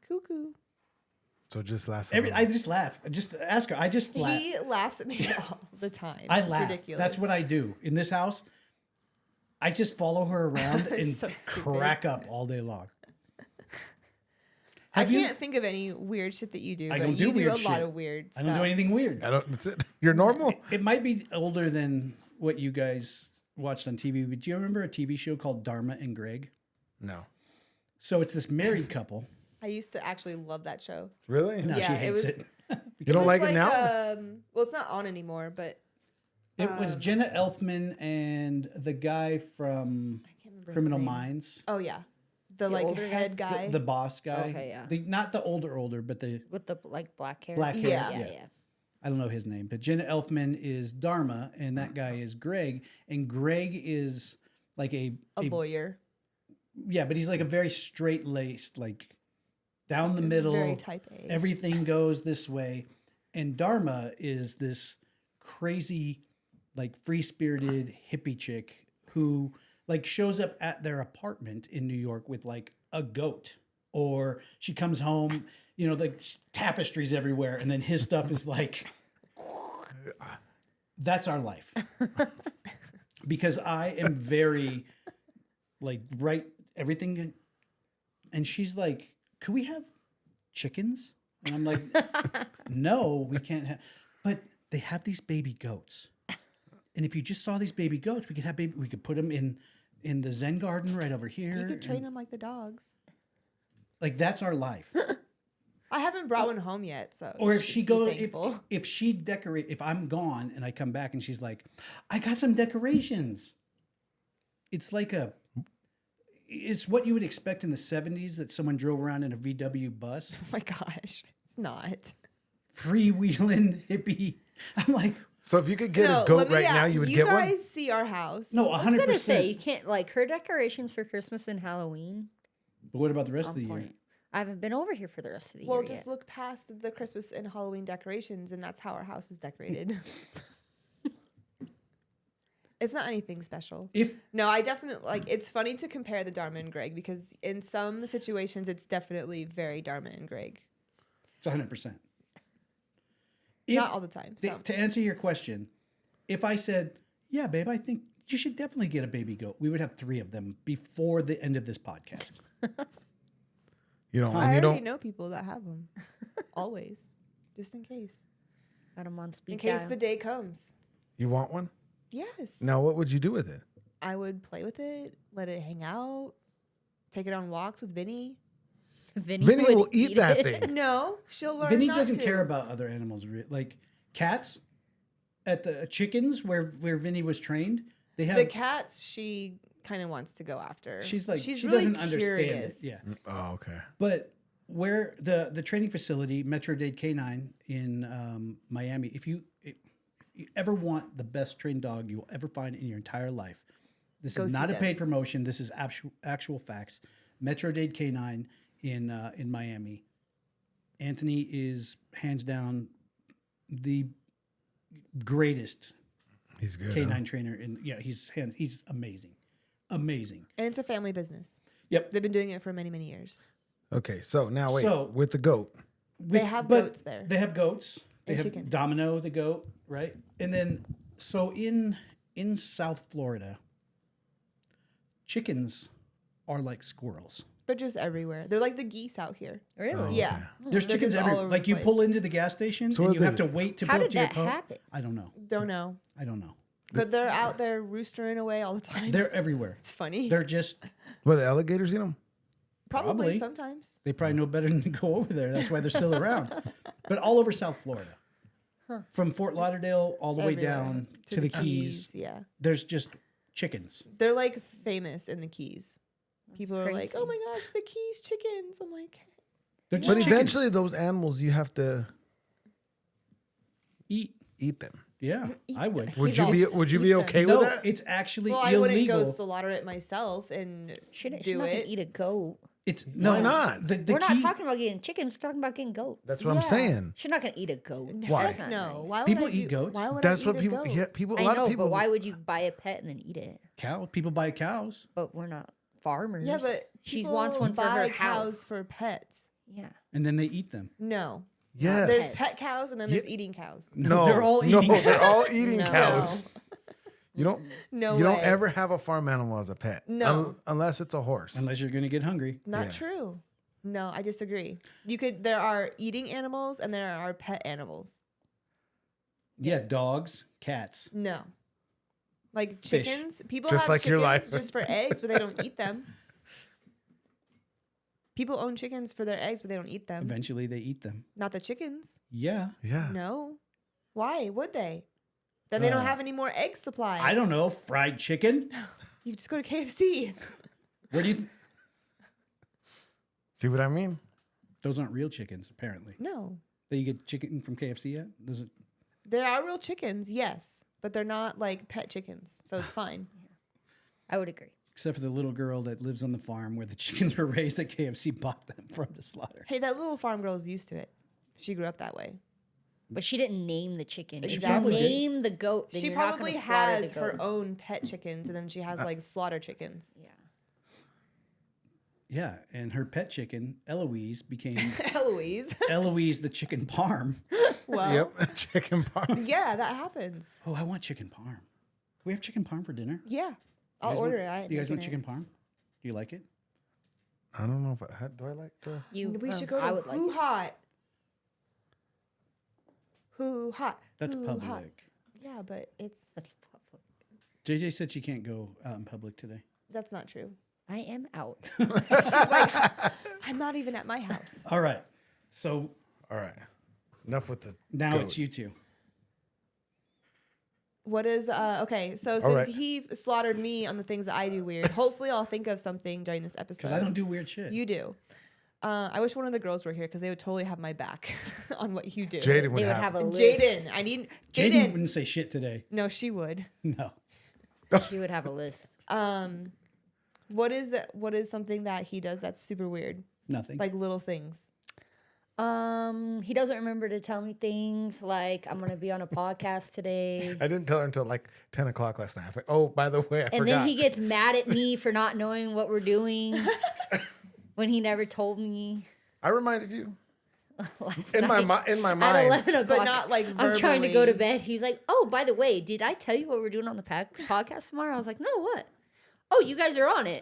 Cuckoo. so just last. a little. I just laugh. Just ask her. I just laugh. He laughs at me all the time. I It's laugh. ridiculous. That's what I do in this house. I just follow her around and So stupid. crack up all day long. I Have you- can't think of any weird shit that you do, I but don't do you do weird a lot shit. of weird I stuff. don't do anything weird. I don't. That's it. You're normal. It might be older than what you guys watched on TV, but do you remember a TV show called Dharma and Greg? No. So it's this married couple. I used to actually love that show. Really? Now Yeah, she it hates was- it. You don't It's like it now? Well, it's not on anymore, but It was Jenna Elfman and the guy from I can't remember his Criminal name. Minds, Oh yeah, the The like older guy? head guy. the boss guy. Okay, yeah. Not the older, but the With the like black hair. black hair. Yeah. Yeah. I don't know his name, but Jenna Elfman is Dharma, and that guy is Greg. And Greg is like a lawyer, yeah, but he's like a very straight laced, like down the middle. very type A. Everything goes this way. And Dharma is this crazy, like free spirited hippie chick who like shows up at their apartment in New York with like a goat, or she comes home, you know, like tapestries everywhere, and then his stuff is like, that's our life. Because I am very like right everything, and she's like, could we have chickens? And I'm like, no, we can't have. But they have these baby goats, and if you just saw these baby goats, we could have baby. We could put them in the Zen garden right over here. You could train and, them like the dogs. like that's our life. I haven't brought one home yet, so. Or you if should she be goes, thankful. if she decorate, if I'm gone and I come back and she's like, I got some decorations. It's like it's what you would expect in the 70s that someone drove around in a VW bus, Oh my gosh, it's not. freewheeling hippie. I'm like, So if you could get No, a goat let me right ask, now, you would you get guys one. see our house? no, I was gonna say 100%. you can't like her decorations for Christmas and Halloween. But what about the rest On of the year? point. I haven't been over here for the rest of the Well, year just yet. look past the Christmas and Halloween decorations, and that's how our house is decorated. It's not anything special. If No, I definitely like. It's funny to compare the Dharma and Greg because in some situations, it's definitely very Dharma and Greg. it's 100%. Not all the time. To Some. answer your question, if I said, yeah, babe, I think you should definitely get a baby goat, we would have 3 of them before the end of this podcast. You don't. I And you already don't. know people that have them. Always, just in case. Got 'em on speed In case dial. the day comes. You want one? Yes. Now, what would you do with it? I would play with it, let it hang out, take it on walks with Vinny. Vinny Vinny would will eat that it. thing. No, she'll learn. Vinny not doesn't to. care about other animals. Like cats at the chickens where Vinny was trained, they have The cats, she kind of wants to go after. she's like she really doesn't understand it. curious. Yeah. Oh, okay. But where the training facility, Metro Dade Canine in Miami, if you ever want the best trained dog you will ever find in your entire life, this Go is see not a them. paid promotion. This is actual facts. Metro Dade Canine in Miami. Anthony is hands down the greatest He's good. canine trainer. He's amazing, amazing. And it's a family business. Yep. They've been doing it for many, many years. Okay, so now wait, So- with the goat. They have but goats there. They have goats. They And have chickens. Domino the goat, right? And then so in South Florida, chickens are like squirrels. They're just everywhere. They're like the geese out here. Really? Yeah. There's They're chickens just all everywhere. over Like the you pull place. into the gas station So and are you they- have to wait to How pull up did to your that pump. happen? I don't know. Don't know. I don't know. But they're out there roostering away all the time. They're everywhere. It's funny. They're just Well, the alligators eat them. Probably probably. sometimes. they probably know better than to go over there. That's why they're still around. But all over South Florida. From Fort Lauderdale all the way Everywhere. down to the Keys, Yeah. there's just chickens. They're like famous in the Keys. People are like, crazy. oh my gosh, the Keys chickens. I'm like, They're just But chickens. eventually, those animals you have to Eat. them. Yeah, I would. Would He's you all- be Would you be eat them. okay No, with that? it's actually well, I wouldn't illegal. go slaughter it myself and She's do not gonna it. eat a goat. It's Why not? The We're not key- talking about getting chickens. We're talking about getting goats. That's what Yeah. I'm saying. She's not gonna eat a goat. Why? That's not No. nice. Why would People I eat do, goats. Why would That's I what eat people. A goat? Yeah, people. A I lot know, of people. but why would you buy a pet and then eat it? Cow. People buy cows. But we're not farmers. Yeah, but she people wants one for her buy house. cows for pets. Yeah. And then they eat them. No. Yes. There's pet cows and then there's eating cows. No, they're all no, eating they're all cows. eating No. cows. You don't. No You way. don't ever have a farm animal as a pet. No. unless it's a horse. Unless you're going to get hungry. Not Yeah. true. No, I disagree. You could. There are eating animals and there are pet animals. Yeah, dogs, cats. No. Like Fish. chickens. People Just have like your chickens life. just for eggs, but they don't eat them. People own chickens for their eggs, but they don't eat them. Eventually they eat them. Not the chickens. Yeah. Yeah. No. Why would they? Then they don't Uh, have any more egg supply. I don't know. Fried chicken? You just go to KFC. Where do you... See what I mean? Those aren't real chickens, apparently. No. That you get chicken from KFC yet? Does it... There are real chickens, yes, but they're not like pet chickens, so it's fine. I would agree. Except for the little girl that lives on the farm where the chickens were raised that KFC bought them from the slaughter. Hey, that little farm girl's used to it. She grew up that way. But she didn't name the chicken. If you Exactly. name the goat, then She you're not probably going to slaughter has the her goat. own pet chickens, and then she has like slaughter chickens. Yeah. Yeah, and her pet chicken, Eloise, became Eloise. Eloise the chicken parm. Well, Yep. Chicken parm. yeah, that happens. Oh, I want chicken parm. Can we have chicken parm for dinner? Yeah, You I'll guys order want- it. I ain't You guys want making chicken parm? Do you like it? I don't know if do I like the. We should go I to would like Who it. Hot. Who Hot. That's Who public. Hot. Yeah, but it's That's public. JJ said she can't go out in public today. that's not true. I am out. She's like, I'm not even at my house. All right. So All right. Enough with the. now goat. it's you two. What is okay? So All since right. he slaughtered me on the things that I do weird, hopefully I'll think of something during this episode. Because I don't do weird shit. You do. I wish one of the girls were here because they would totally have my back on what you do. Jaden They would would have. have a list. Jaden, I need Jaden Jaden. wouldn't say shit today. No, she would. No. She would have a list. What is something that he does that's super weird? Nothing. Like little things. He doesn't remember to tell me things like I'm gonna be on a podcast today. I didn't tell her until like 10 o'clock last night. I was like, oh, by the way, I And forgot. then he gets mad at me for not knowing what we're doing when he never told me. I reminded you Last in my night in my at mind. 11 o'clock. But not like I'm trying to go to verbally. bed. He's like, "Oh, by the way, did I tell you what we're doing on the podcast tomorrow?" I was like, "No, what? Oh, you guys are on it."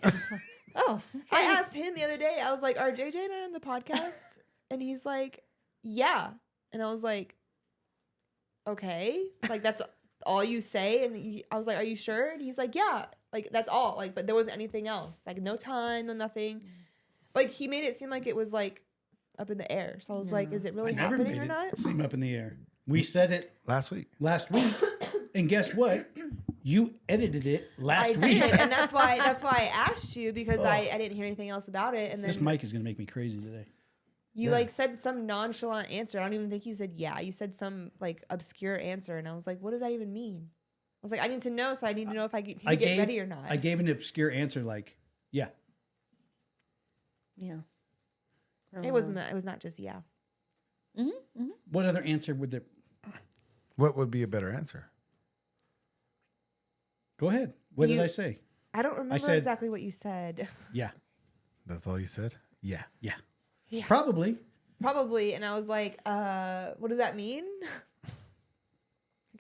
Oh, I okay. asked him the other day. I was like, "Are JJ and I on the podcast?" And he's like, "Yeah." And I was like, "Okay, like that's all you say?" And I was like, "Are you sure?" And he's like, "Yeah, like that's all." Like, but there wasn't anything else. Like no time, no nothing. Like he made it seem like it was like up in the air. So I was like, "Is it really I never happening made or it not?" seem up in the air. We said it Last week. last week, and guess what? You edited it last I week. did, and that's why I asked you because I didn't hear anything else about it. And then This mic is gonna make me crazy today. You Yeah. like said some nonchalant answer. I don't even think you said yeah. You said some like obscure answer, and I was like, what does that even mean? I was like, I need to know, so I need to know if I get ready or not. I gave an obscure answer like, yeah. Yeah. It was not just yeah. What other answer would there? What would be a better answer? Go ahead. What did You- I say? I don't remember said- exactly what you said. Yeah. That's all you said? Yeah. Yeah. Yeah. Probably. Probably, and I was like, what does that mean?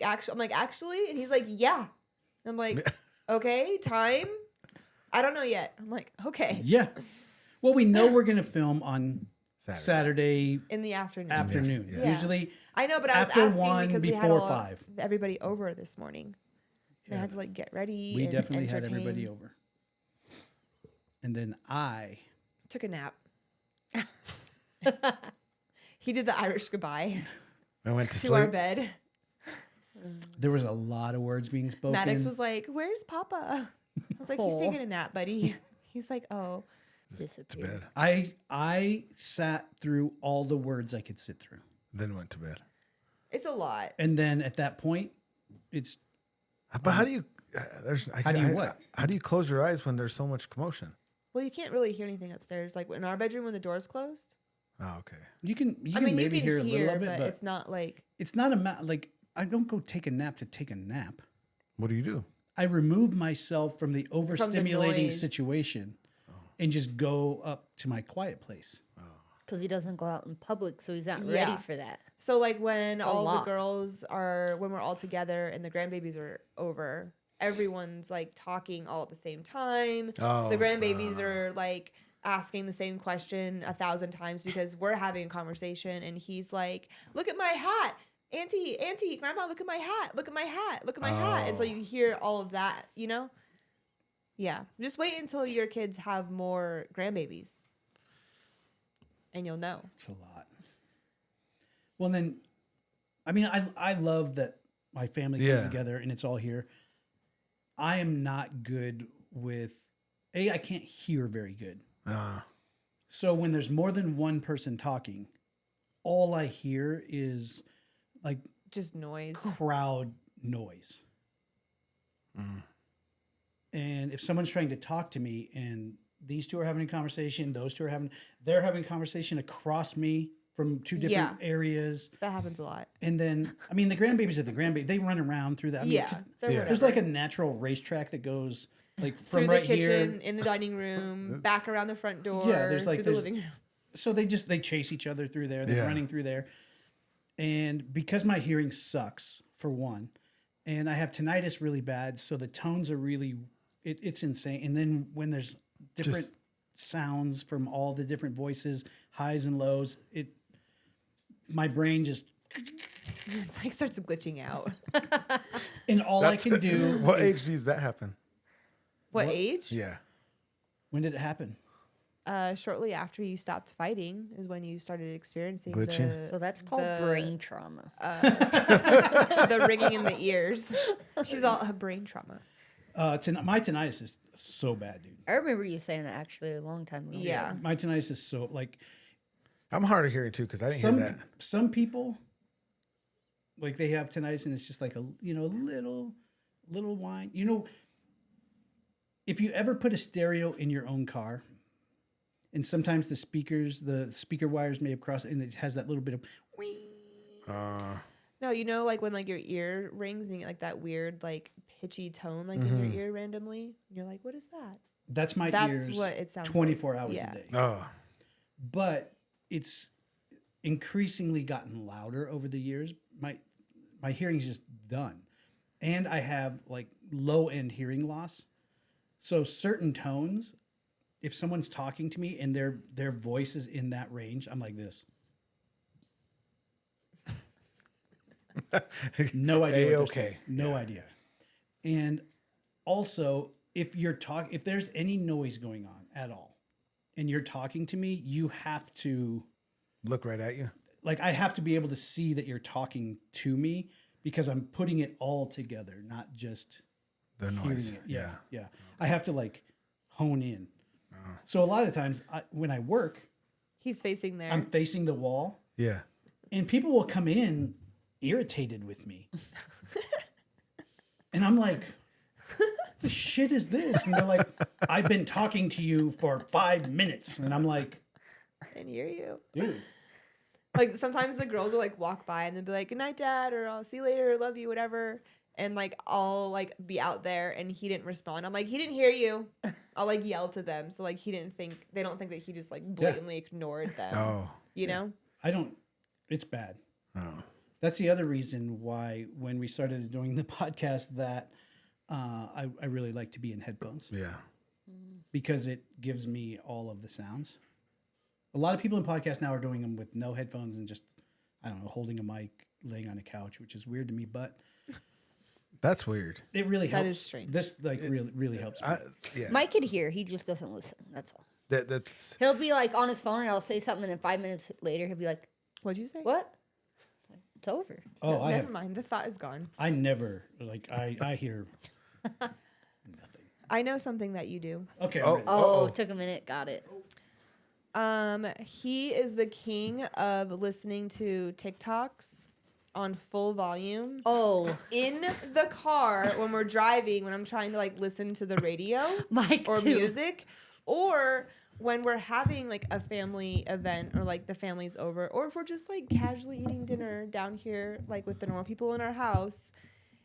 Actually, I'm like, actually, and he's like, yeah. I'm like, okay, time. I don't know yet. I'm like, okay, Yeah. Well, we know we're going to film on Saturday in the afternoon. afternoon. Yeah. Usually I know, but I was after asking 1, because we had before all 5. everybody over this morning. And I had to like get ready. We and definitely had entertain. everybody over. And then I Took a nap. He did the Irish goodbye I went to to our sleep. bed. there was a lot of words being spoken. Maddox was like, "Where's Papa?" I was like, "He's Aw. taking a nap, buddy." He's like, "Oh." To Disappeared. bed. I sat through all the words I could sit through. Then went to bed. It's a lot. And then at that point, it's But how do you? How do you what? How do you close your eyes when there's so much commotion? Well, you can't really hear anything upstairs. Like in our bedroom when the door's closed. Oh, okay. you can I mean, maybe you can hear a little of it, but but it's not like it's not like I don't go take a nap to take a nap. What do you do? I remove myself from the overstimulating noise. situation and just go up to my quiet place. Because he doesn't go out in public, so he's not Yeah. ready for that. so. Like when a all the lot. girls are when we're all together and the grandbabies are over, everyone's like talking all at the same time. Oh, The grandbabies are like asking the same question 1,000 times because we're having a conversation, and he's like, "Look at my hat." Auntie, grandma, look at my hat. Look at my hat. Look at my hat. And so you hear all of that, you know? Yeah. Just wait until your kids have more grandbabies. And you'll know. It's a lot. Well, then, I mean, I love that my family comes Yeah. together and it's all here. I am not good with, I can't hear very good. So when there's more than one person talking, all I hear is like Just noise. crowd noise. And if someone's trying to talk to me and these two are having a conversation, those two are they're having a conversation across me from two different areas. That happens a lot. And then, I mean, the grandbabies are the grandbabies. They run around through that. I mean, Yeah. 'cause They're there's like a natural racetrack that goes like from through the right kitchen, here. in the dining room, back around the front door, Yeah, there's like- through the there's- living room. So they chase each other through there. They're Yeah. running through there. And because my hearing sucks, for one, and I have tinnitus really bad, so the tones are really, it's insane. And then when there's different Just- sounds from all the different voices, highs and lows, my brain just, It's like starts glitching out. and all I can do. What is- age does that happen? What age? Yeah. When did it happen? Shortly after you stopped fighting is when you started experiencing Glitching? So that's called brain trauma. the ringing in the ears. She's all brain trauma. My tinnitus is so bad, dude. I remember you saying that actually a long time ago. Yeah. My tinnitus is so like I'm hard of hearing too because I didn't hear that. some people like they have tinnitus and it's just like a little whine. If you ever put a stereo in your own car, and sometimes the speaker wires may have crossed, and it has that little bit of wee. No, like when like your ear rings and you get like that weird like pitchy tone like in your ear randomly. And you're like, what is that? That's my That's ears. what it sounds 24 like. hours Yeah. a day. Oh, But it's increasingly gotten louder over the years. My hearing's just done, and I have like low end hearing loss. So certain tones, if someone's talking to me and their voice is in that range, I'm like this. No idea. What they're saying. No idea. And also, if there's any noise going on at all, and you're talking to me, you have to look right at you. like I have to be able to see that you're talking to me because I'm putting it all together, not just The hearing noise. it. Yeah. I have to like hone in. So a lot of the times when I work, He's facing there. I'm facing the wall, Yeah. and people will come in irritated with me. And I'm like, the shit is this? And they're like, I've been talking to you for 5 minutes. And I'm like, I didn't hear you. dude. Like sometimes the girls will like walk by and they'll be like, "Good night, Dad," or "I'll see you later," or "Love you," whatever. And like I'll like be out there and he didn't respond. I'm like, he didn't hear you. I'll like yell to them. So like they don't think that he just like blatantly ignored them. Oh. You know? It's bad. Oh. That's the other reason why when we started doing the podcast that I really like to be in headphones Yeah. because it gives me all of the sounds. A lot of people in podcasts now are doing them with no headphones and just, I don't know, holding a mic, laying on a couch, which is weird to me, but That's weird. it really helps. That is strange. This really helps me. Yeah. Mike could hear. He just doesn't listen. That's all. That's He'll be like on his phone, and I'll say something, and then 5 minutes later, he'll be like, What'd you say? "What? It's over." Oh, No, I never have, mind. The thought is gone. I never, like, I hear nothing. I know something that you do. Okay. Oh. I'm ready. Oh, Uh-oh. took a minute. Got it. He is the king of listening to TikToks on full volume Oh, in the car when we're driving, when I'm trying to like listen to the radio Mike or too. music, or when we're having like a family event or like the family's over, or if we're just like casually eating dinner down here, like with the normal people in our house.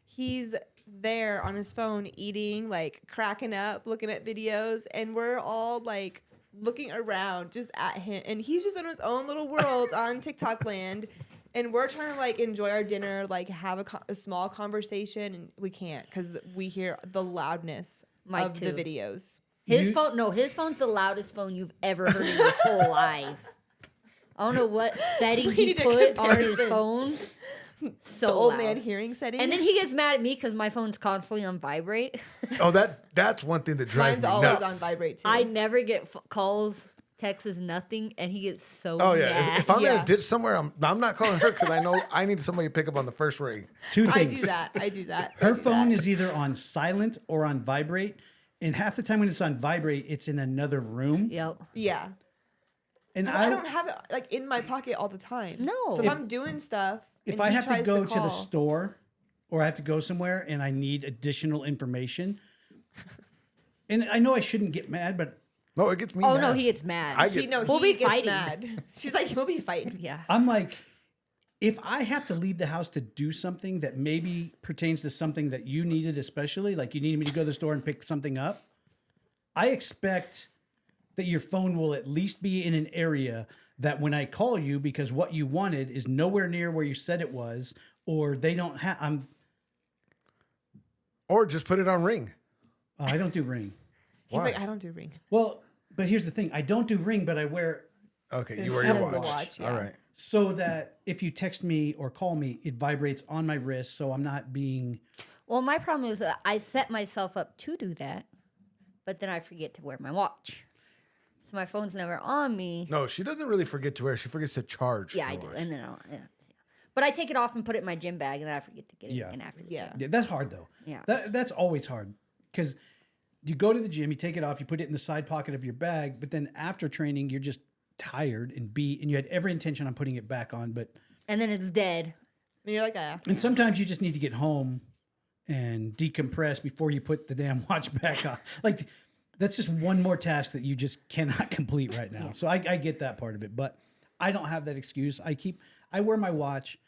He's there on his phone eating, like cracking up, looking at videos, and we're all like looking around just at him, and he's just in his own little world on TikTok land, and we're trying to like enjoy our dinner, like have a small conversation, and we can't because we hear the loudness Mike of too. the videos. His phone, no, his phone's the loudest phone you've ever heard in your whole life. I don't know what setting We he need a put on his comparison. phone. So The old loud. man hearing setting. And then he gets mad at me because my phone's constantly on vibrate. Oh, that's one thing that drives mine's me always nuts. on vibrate too. I never get calls, texts, nothing, and he gets so Oh yeah, mad. if I'm in Yeah. a ditch somewhere, I'm not calling her because I know I need somebody to pick up on the first ring. Two I things. do that. I do that. Her phone is either on silent or on vibrate. And half the time when it's on vibrate, it's in another room. Yep. Yeah. And 'Cause I don't have it like in my pocket all the time. No. So if If- I'm doing stuff, if and I he have to tries go to the call- store or I have to go somewhere and I need additional information, and I know I shouldn't get mad, but No, it gets me. Oh mad. no, he gets mad. I he get- We'll he be gets fighting. mad. She's like, he'll be fighting. yeah. I'm like, if I have to leave the house to do something that maybe pertains to something that you needed, especially like you needed me to go to the store and pick something up, I expect that your phone will at least be in an area that when I call you because what you wanted is nowhere near where you said it was, or they don't have. Or just put it on ring. I don't do Ring. He's Why? like, I don't do ring. Well, but here's the thing: I don't do Ring, but I wear Okay, you It wear your has watch. a watch, yeah. All right. so that if you text me or call me, it vibrates on my wrist, so I'm not being. Well, my problem is that I set myself up to do that, but then I forget to wear my watch. So my phone's never on me. No, she doesn't really forget to wear. She forgets to charge. Yeah, her I do. watch. And then yeah. But I take it off and put it in my gym bag, and then I forget to get it Yeah. in after the Yeah. gym. Yeah, that's hard though. Yeah. That's always hard because you go to the gym, you take it off, you put it in the side pocket of your bag, but then after training, you're just tired and beat, and you had every intention on putting it back on, but And then it's dead. And you're like, ah. and sometimes you just need to get home and decompress before you put the damn watch back on. Like that's just one more task that you just cannot complete right now. So I get that part of it, but I don't have that excuse. I wear my watch.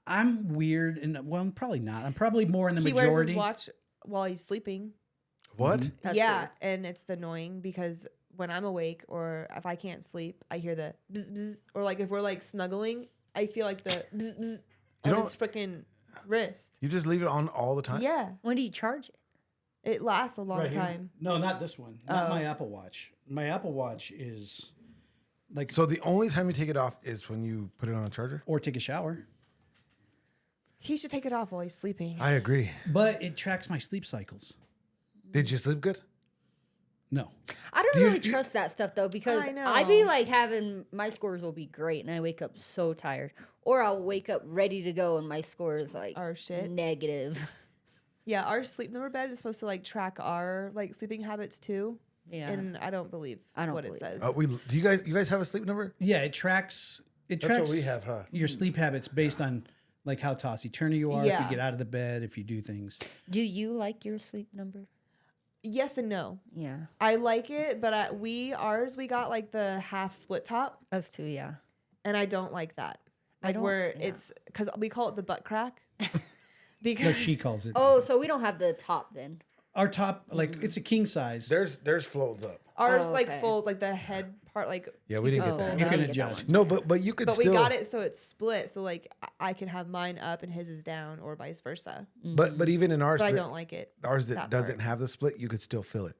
I'm weird, and well, I'm probably not. I'm probably more in the He majority. wears his watch while he's sleeping. What? That's yeah, weird. and it's annoying because when I'm awake or if I can't sleep, I hear the bzz, bzz, or like if we're like snuggling, I feel like the bzz, bzz on don't- his freaking wrist. You just leave it on all the time? Yeah, When do you charge it? it lasts a long Right here. time. No, not this one. Not Oh. my Apple Watch. My Apple Watch is like So the only time you take it off is when you put it on the charger? or take a shower, He should take it off while he's sleeping. I agree. but it tracks my sleep cycles. Did you sleep good? No. I don't Do you- really trust that stuff though because I know. I'd be like having my scores will be great and I wake up so tired, or I'll wake up ready to go and my score is like Our shit. negative. Yeah, our sleep number bed is supposed to like track our like sleeping habits too. Yeah. And I don't believe I don't what believe it says. Do you guys have a sleep number? Yeah, it tracks. It That's tracks what we have, huh? your sleep habits based on like how tossy-turny you are, if Yeah. you get out of the bed, if you do things. Do you like your sleep number? Yes and no. Yeah. I like it, but we got like the half split top, Us too, yeah. and I don't like that. Like don't- where yeah. it's because we call it the butt crack. No, Because she calls it. Oh, so we don't have the top then. Our top, like it's a king size. There's folds up. ours Oh, like okay. folds, like the head part, like. Yeah, we didn't Oh, get that. You I can didn't get that adjust. one. No, but you could But still. we got it so it's split, so like I can have mine up and his is down, or vice versa. But even in ours, But I don't like it. ours that that doesn't part. have the split, you could still feel it.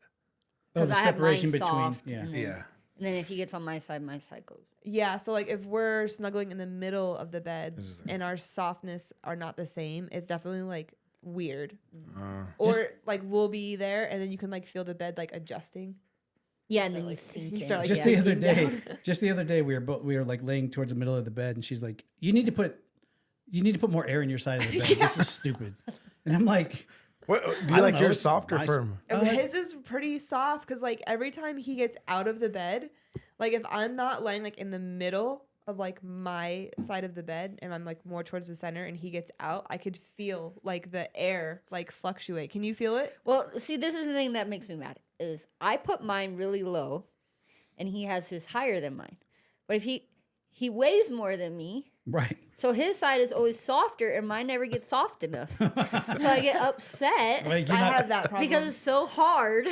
Oh, Because the I have mine separation between. soft. Yeah. And then, Yeah. And then if he gets on my side goes. Yeah, so like if we're snuggling in the middle of the bed and our softness are not the same, it's definitely like weird. Or like we'll be there and then you can like feel the bed like adjusting. Yeah, and then you sink you in. start, like, Just yeah. the other sinking day, just the other day, we were like laying towards the middle of the bed, and she's like, "You need to put more air in your side of the bed. This is stupid." And I'm like, What do I you don't like? know, Yours it's soft or my- firm? His is pretty soft because like every time he gets out of the bed, like if I'm not laying like in the middle of like my side of the bed and I'm like more towards the center and he gets out, I could feel like the air like fluctuate. Can you feel it? Well, see, this is the thing that makes me mad is I put mine really low, and he has his higher than mine. But if he weighs more than me, right. so his side is always softer, and mine never gets soft enough. So I get upset Like you're I not, have that problem. because it's so hard.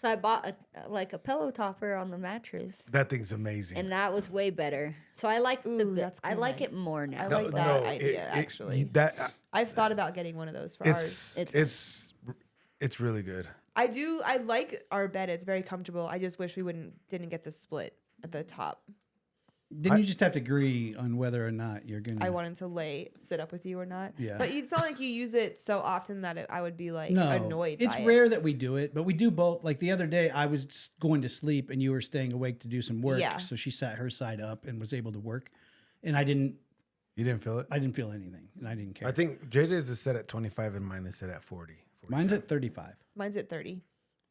So I bought a pillow topper on the mattress, That thing's amazing. and that was way better. So I like Ooh, that's I kinda like it nice. more now. I like that idea it- actually. that I've thought about getting one of those for ours. it's really good. I like our bed. It's very comfortable. I just wish we didn't get the split at the top. then you just have to agree on whether or not you're gonna. I want him to sit up with you or not. Yeah. But it's not like you use it so often that I would be like No, annoyed. it's by rare It. that we do it, but we do both. Like the other day, I was going to sleep and you were staying awake to do some work. Yeah. So she sat her side up and was able to work, and I didn't. You didn't feel it? I didn't feel anything, and I didn't care. I think JJ's is set at 25 and mine is set at 40. Mine's at 35. Mine's at 30.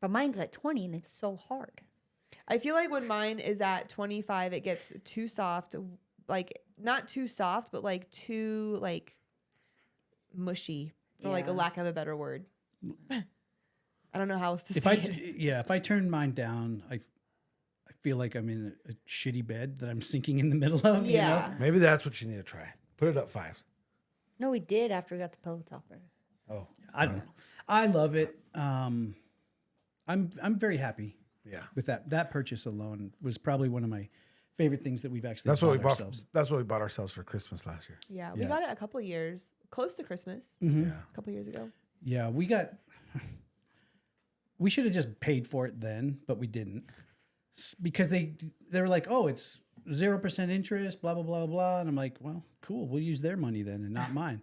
But mine's at 20, and it's so hard. I feel like when mine is at 25, it gets too soft. Like not too soft, but like too like mushy, for like a Yeah. lack of a better word. I don't know how else to If say I it. if I turn mine down, I feel like I'm in a shitty bed that I'm sinking in the middle of. Yeah. You know? Maybe that's what you need to try. Put it up 5. No, we did after we got the pillow topper. Oh, I don't know. I love it. I'm very happy yeah. with that. That purchase alone was probably one of my favorite things that we've actually That's what we bought. ourselves. That's what we bought ourselves for Christmas last year. Yeah, we Yeah. got it a couple years, close to Christmas, Mm-hmm. Yeah. a couple years ago. Yeah, we should have just paid for it then, but we didn't. Because they were like, "Oh, it's 0% interest, blah blah blah blah," and I'm like, "Well, cool. We'll use their money then and not mine."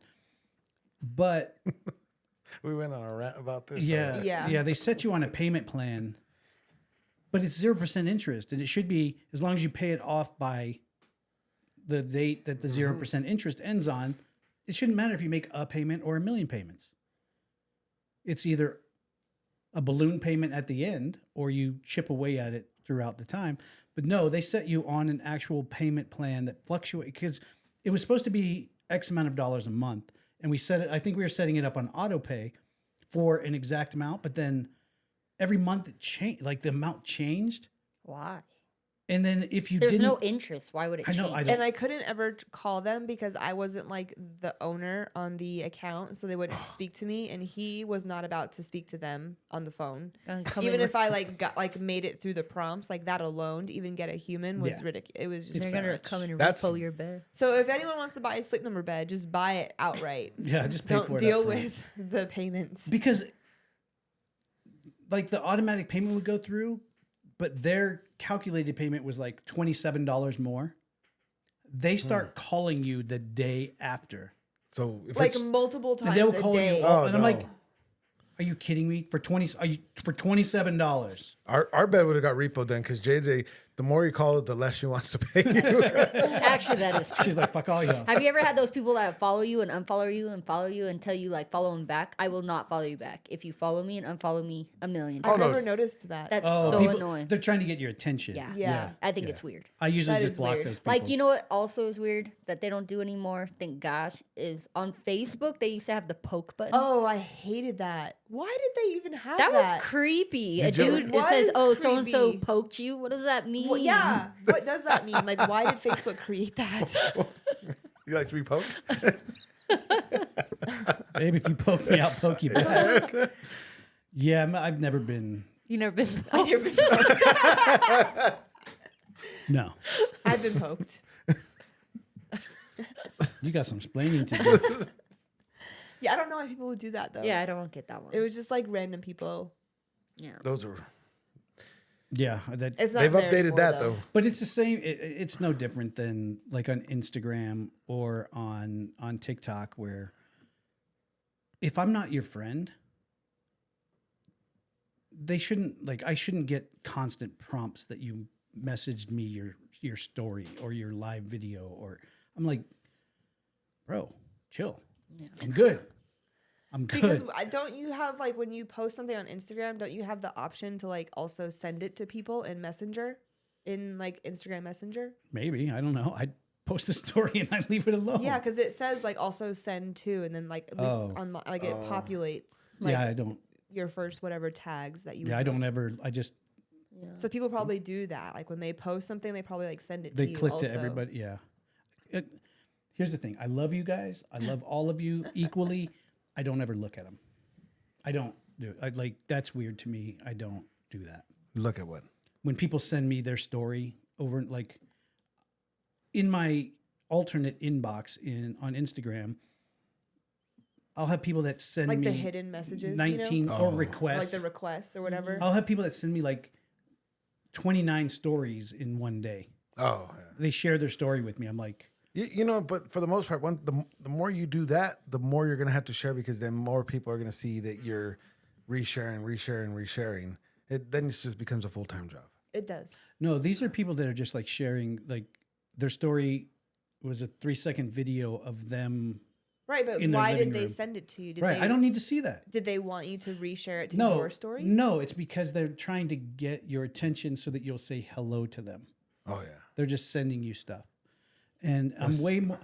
But We went on a rant about this. yeah, Yeah. they set you on a payment plan, but it's 0% interest, and it should be as long as you pay it off by the date that the 0% interest ends on. It shouldn't matter if you make a payment or a million payments. It's either a balloon payment at the end or you chip away at it throughout the time. But no, they set you on an actual payment plan that fluctuates because it was supposed to be X amount of dollars a month. And we set it, I think we were setting it up on auto pay for an exact amount, but then every month it changed, like the amount changed. Why? And then if you There's didn't, no interest. Why would it I know, change? I don't, And I couldn't ever call them because I wasn't like the owner on the account, so they wouldn't speak to me, and he was not about to speak to them on the phone. Come Even in if I made it through the prompts, like that alone, to even get a human was Yeah. ridiculous. It was just they're fair. gonna come in and That's- repo your bed. so. If anyone wants to buy a sleep number bed, just buy it outright. yeah, just pay Don't for it. deal up front. with the payments. Because like the automatic payment would go through, but their calculated payment was like $27 more. They start calling you the day after. So if Like it's multiple And times they'll a call day. you up, Oh, and I'm no. like, "Are you kidding me? For $27?" our bed would have got repoed then because JJ The more you call it, the less she wants to pay you. Actually, that is true. She's like, fuck all y'all. Have you ever had those people that follow you and unfollow you and follow you until you like follow them back? I will not follow you back if you follow me and unfollow me a million I've times. no. never noticed that. That's Oh, so people, annoying. they're trying to get your attention. Yeah. I think it's weird. I usually That just is block weird. those people. Like, you know what also is weird that they don't do anymore? Thank gosh, is on Facebook they used to have the poke button. Oh, I hated that. Why did they even have that that? was creepy. A Did you ever- dude What that says, is "Oh, so and so creepy? poked you." What does that mean? Well, yeah. What does that mean? Like, why did Facebook create that? You like to be poked? Maybe if you poke me, I'll poke you back. Yeah, I've never been. You never been. I've never been poked. No, I've been poked. you got some explaining to do. Yeah, I don't know why people would do that though. Yeah, I don't get that one. It was just like random people. Yeah. Those are. Yeah, that. It's not They've there updated anymore, that though. But it's the same. It's no different than like on Instagram or on TikTok, where if I'm not your friend, they shouldn't like. I shouldn't get constant prompts that you messaged me your story or your live video, or I'm like, bro, chill. Yeah. I'm good. I'm good. Because don't you have like when you post something on Instagram, don't you have the option to like also send it to people in Messenger, in like Instagram Messenger? Maybe, I don't know. I post a story and I leave it alone. Yeah, because it says like also send to, and then like at least Oh. on like it populates like Yeah, I don't. your first whatever tags that you. Yeah, I don't ever. I just Yeah. So people probably do that. Like when they post something, they probably like send it they to you. click also. to everybody. Yeah. Here's the thing. I love you guys. I love all of you equally. I don't ever look at them. I don't do it. I like that's weird to me. I don't do that. Look at what. When people send me their story over like in my alternate inbox on Instagram, I'll have people that send Like me the hidden messages, 19 you know? or Oh. Or, like requests. the requests or whatever. I'll have people that send me like 29 stories in one day. Oh, yeah. They share their story with me. I'm like, You know, but for the most part, the more you do that, the more you're going to have to share because then more people are going to see that you're resharing. Then it just becomes a full-time job. It does. no, these are people that are just like sharing, like their story was a 3-second video of them. Right, but In their why living did they room. send it to you? Did Right. They, I don't need to see that. Did they want you to reshare it to No, your story? no, it's because they're trying to get your attention so that you'll say hello to them. Oh, yeah. They're just sending you stuff. And I'm way more,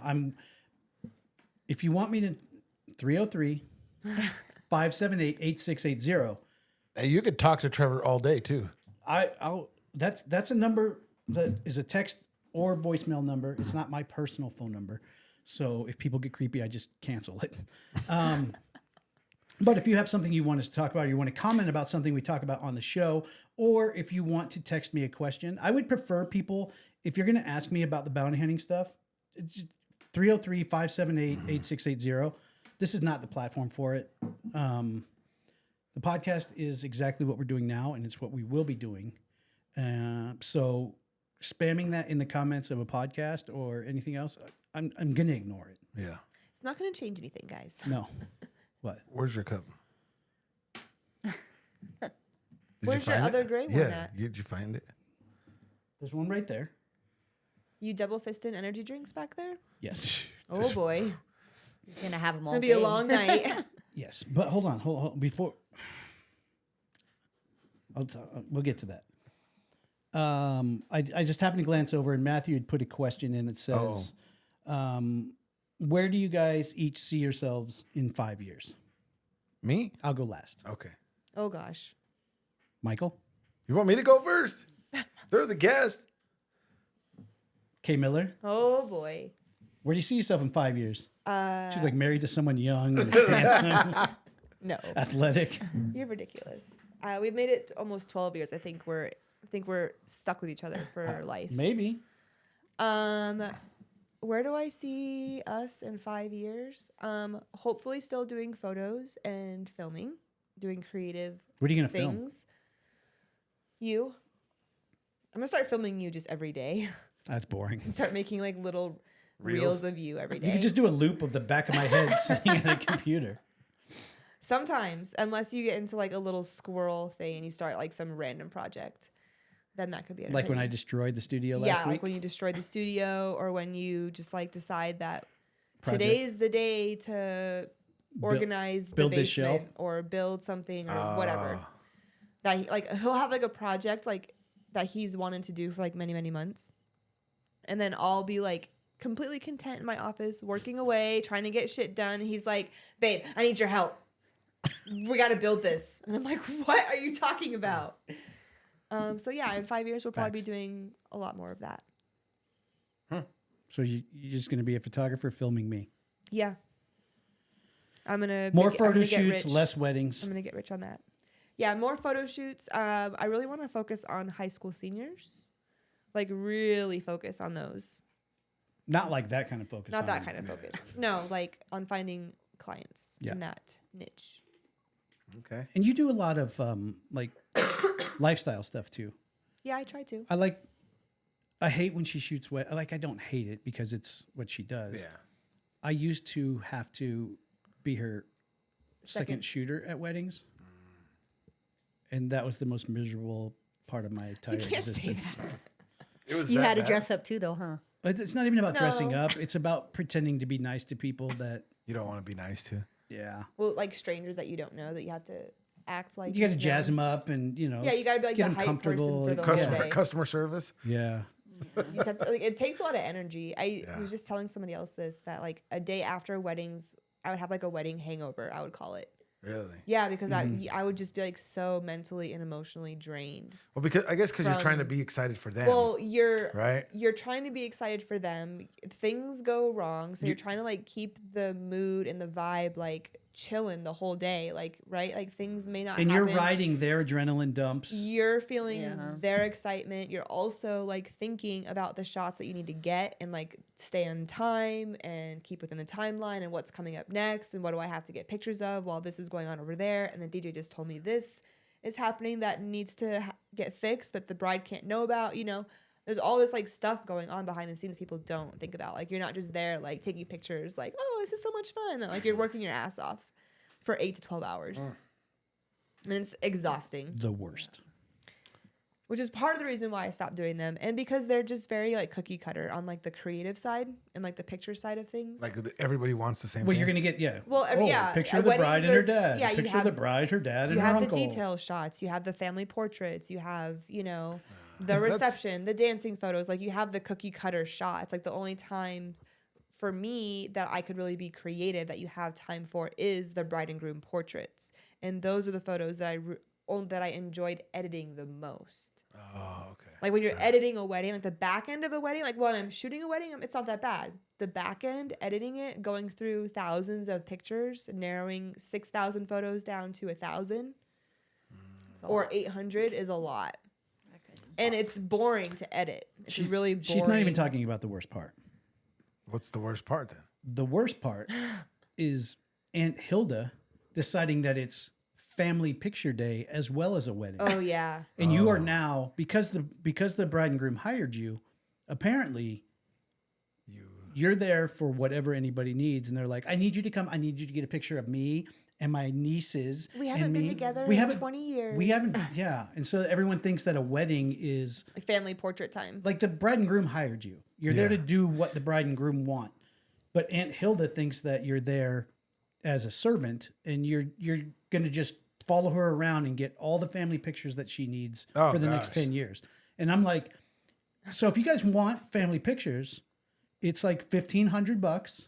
if you want me to, 303-578-8680, Hey, you could talk to Trevor all day, too. that's a number that is a text or voicemail number. It's not my personal phone number. So if people get creepy, I just cancel it. But if you have something you want us to talk about, or you want to comment about something we talk about on the show, or if you want to text me a question, I would prefer people, if you're going to ask me about the bounty hunting stuff, it's 303-578-8680. This is not the platform for it. The podcast is exactly what we're doing now, and it's what we will be doing. So spamming that in the comments of a podcast or anything else, I'm going to ignore it. Yeah. It's not going to change anything, guys. No. What? Where's your cup? Did Where's your find other it? gray one Yeah. at? Did you find it? There's one right there. You double fisted energy drinks back there? Yes. Oh boy. He's gonna have them It's all. going to be a day. long night. Yes. But hold on. Before. We'll get to that. I just happened to glance over, and Matthew had put a question in that says, where do you guys each see yourselves in 5 years? Me? I'll go last. Okay. Oh gosh. Michael? You want me to go first? They're the guest. K. Miller? Oh boy. Where do you see yourself in 5 years? Uh, She's like married to someone young and handsome, no. athletic. You're ridiculous. We've made it almost 12 years. I think we're stuck with each other for life. Maybe. Where do I see us in 5 years? Hopefully still doing photos and filming, doing creative What are you going to film? things. You. I'm going to start filming you just every day. That's boring. Start making like little reels of you every day. You could just do a loop of the back of my head sitting at a computer. Sometimes, unless you get into like a little squirrel thing and you start like some random project, then that could be Like when I entertaining. destroyed the studio last Yeah, week. like when you destroy the studio, or when you just like decide that Project. today's the day to organize build the this shelf. basement or build something or whatever. Ah. That like he'll have like a project like that he's wanted to do for like many months, and then I'll be like completely content in my office working away trying to get shit done. He's like, babe, I need your help, we got to build this. And I'm like, what are you talking about? So yeah, in 5 years we'll probably be doing a lot more of that. So you're just going to be a photographer filming me. Yeah, I'm gonna More I'm photo gonna get shoots, rich. less weddings. I'm gonna get rich on that. Yeah, more photo shoots. I really want to focus on high school seniors, like really focus on those. Not like that kind of focus. Not on that it. kind of focus. No, like on finding clients Yeah. in that niche. Okay. And you do a lot of like lifestyle stuff too. Yeah, I try to. I hate when she shoots wet. Like I don't hate it because it's what she does. Yeah. I used to have to be her second Second. shooter at weddings. And that was the most miserable part of my entire can't say existence. It was. You that had to bad? dress up too, though, huh? It's not even about dressing No. up. It's about pretending to be nice to people that, You don't want to be nice to. yeah. Well, like strangers that you don't know that you have to act like. You got to know. jazz them up and, you know. Yeah, you got to be like get the 'em hype comfortable. person for the whole Customer day. customer service. Yeah. You just have to, like, it takes a lot of energy. I Yeah. was just telling somebody else this, that like a day after weddings, I would have like a wedding hangover, I would call it. Really? Yeah, because I would just be like so mentally and emotionally drained. Well, because I guess because you're trying to From- be excited for them. Well, you're right. you're trying to be excited for them. Things go wrong, so you're trying to like keep the mood and the vibe like chilling the whole day, like right, like things may not. And happen. you're riding their adrenaline dumps. You're feeling Yeah. their excitement. You're also like thinking about the shots that you need to get and like stay on time and keep within the timeline and what's coming up next and what do I have to get pictures of while this is going on over there. And the DJ just told me this is happening that needs to get fixed, but the bride can't know about, you know. There's all this like stuff going on behind the scenes people don't think about. Like you're not just there like taking pictures like, oh, this is so much fun. Like you're working your ass off for 8 to 12 hours. And it's exhausting. The worst. Which is part of the reason why I stopped doing them, and because they're just very like cookie cutter on like the creative side and like the picture side of things. Like everybody wants the same. Well, thing. you're going to get, yeah. Well, yeah, Picture of the weddings bride and her are- dad. yeah, you Picture of the have- bride, her dad, and you her have uncle. the detail shots, you have the family portraits, you have, you know, the That's- reception, the dancing photos. Like you have the cookie cutter shots. Like the only time for me that I could really be creative that you have time for is the bride and groom portraits, and those are the photos that I enjoyed editing the most. Oh, okay. Like when you're editing a wedding, like the back end of a wedding, like when I'm shooting a wedding, it's not that bad. The back end, editing it, going through thousands of pictures, narrowing 6,000 photos down to 1,000 or 800 is a lot. And it's boring to edit. It's really boring. She's not even talking about the worst part. What's the worst part then? The worst part is Aunt Hilda deciding that it's family picture day as well as a wedding. Oh yeah. And you are now, because the bride and groom hired you, apparently you're there for whatever anybody needs. And they're like, I need you to come. I need you to get a picture of me and my nieces. We and haven't been me. together We in haven't- 20 years. We haven't, yeah. And so everyone thinks that a wedding is Like family portrait time. like the bride and groom hired you. You're there Yeah. to do what the bride and groom want. But Aunt Hilda thinks that you're there as a servant and you're going to just follow her around and get all the family pictures that she needs Oh, for the next gosh. 10 years. And I'm like, so if you guys want family pictures, it's like $1,500.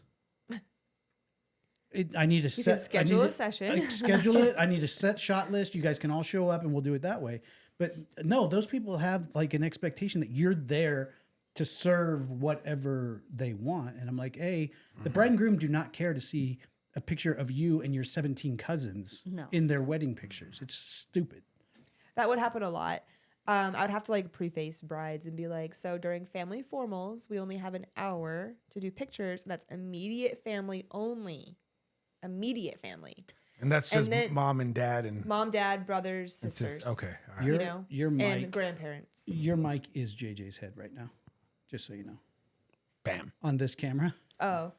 I need a You can set. schedule I a need session. schedule it. I need a set shot list. You guys can all show up and we'll do it that way. But no, those people have like an expectation that you're there to serve whatever they want. And I'm like, hey, the bride and groom do not care to see a picture of you and your 17 cousins No. in their wedding pictures. It's stupid. That would happen a lot. I would have to like preface brides and be like, so during family formals, we only have an hour to do pictures, and that's immediate family only. Immediate family. And that's And just then- mom and dad and Mom, dad, brothers, and sisters. Okay. All right. Your, You know, your and mic, grandparents. your mic is JJ's head right now, just so you know. Bam. On this camera. Oh,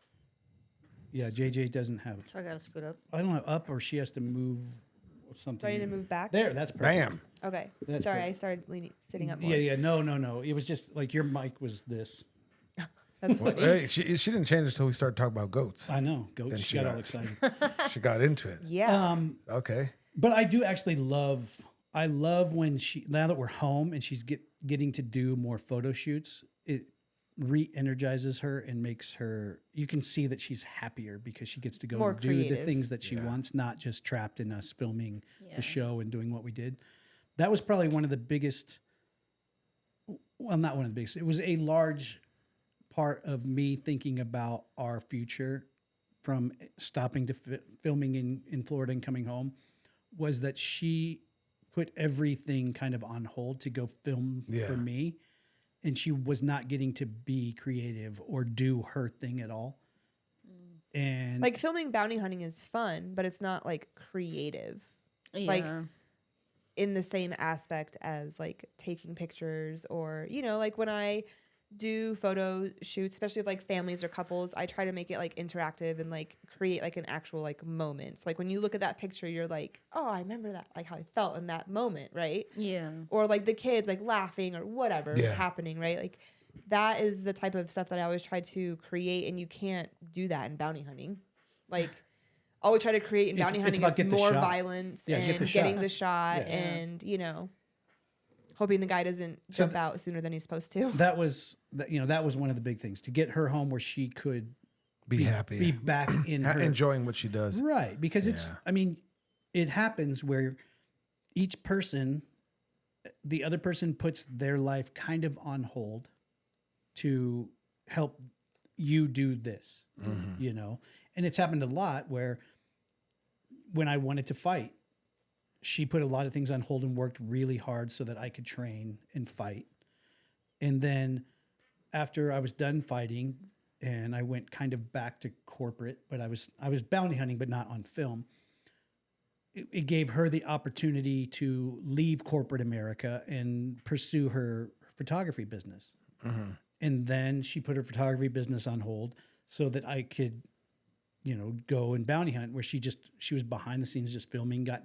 Yeah, JJ doesn't have, So I gotta scoot up. I don't know, up or she has to move something. Do I need to move back? There, that's perfect. Bam. Okay. That's Sorry, perfect. I started sitting up more. Yeah. No. It was just like your mic was this. That's funny. Hey, she didn't change until we started talking about goats. I know. Goats. Then She she got got- all excited. She got into it. Yeah. Okay. But I do actually love. I love when now that we're home and she's getting to do more photo shoots. It re-energizes her and makes her. You can see that she's happier because she gets to go More and do the creative. things that she wants, not just trapped in us filming Yeah. the show and doing what we did. That was probably one of the biggest. Well, not one of the biggest. It was a large part of me thinking about our future from stopping to filming in Florida and coming home was that she put everything kind of on hold to go film Yeah. for me. And she was not getting to be creative or do her thing at all. And Like filming bounty hunting is fun, but it's not like creative. Like, Yeah. in the same aspect as like taking pictures or, you know, like when I do photo shoots, especially with like families or couples, I try to make it like interactive and like create like an actual like moment. So, like when you look at that picture, you're like, oh, I remember that, like how I felt in that moment, right? Yeah. Or like the kids like laughing or whatever is Yeah. happening, right? Like that is the type of stuff that I always try to create, and you can't do that in bounty hunting. Like all we try to create in It's- bounty it's hunting about is get the more shot. violence Yeah, and get the getting shot. the shot Yeah. and, you know, hoping the guy doesn't jump out sooner than he's supposed to. that was one of the big things to get her home where she could Be happy. be back in her Enjoying what she does. right, because it's Yeah. I mean it happens where each person, the other person puts their life kind of on hold to help you do this, you know. And it's happened a lot where when I wanted to fight, she put a lot of things on hold and worked really hard so that I could train and fight. And then after I was done fighting and I went kind of back to corporate, but I was bounty hunting, but not on film. It gave her the opportunity to leave corporate America and pursue her photography business. And then she put her photography business on hold so that I could, you know, go and bounty hunt, where she was behind the scenes just filming, got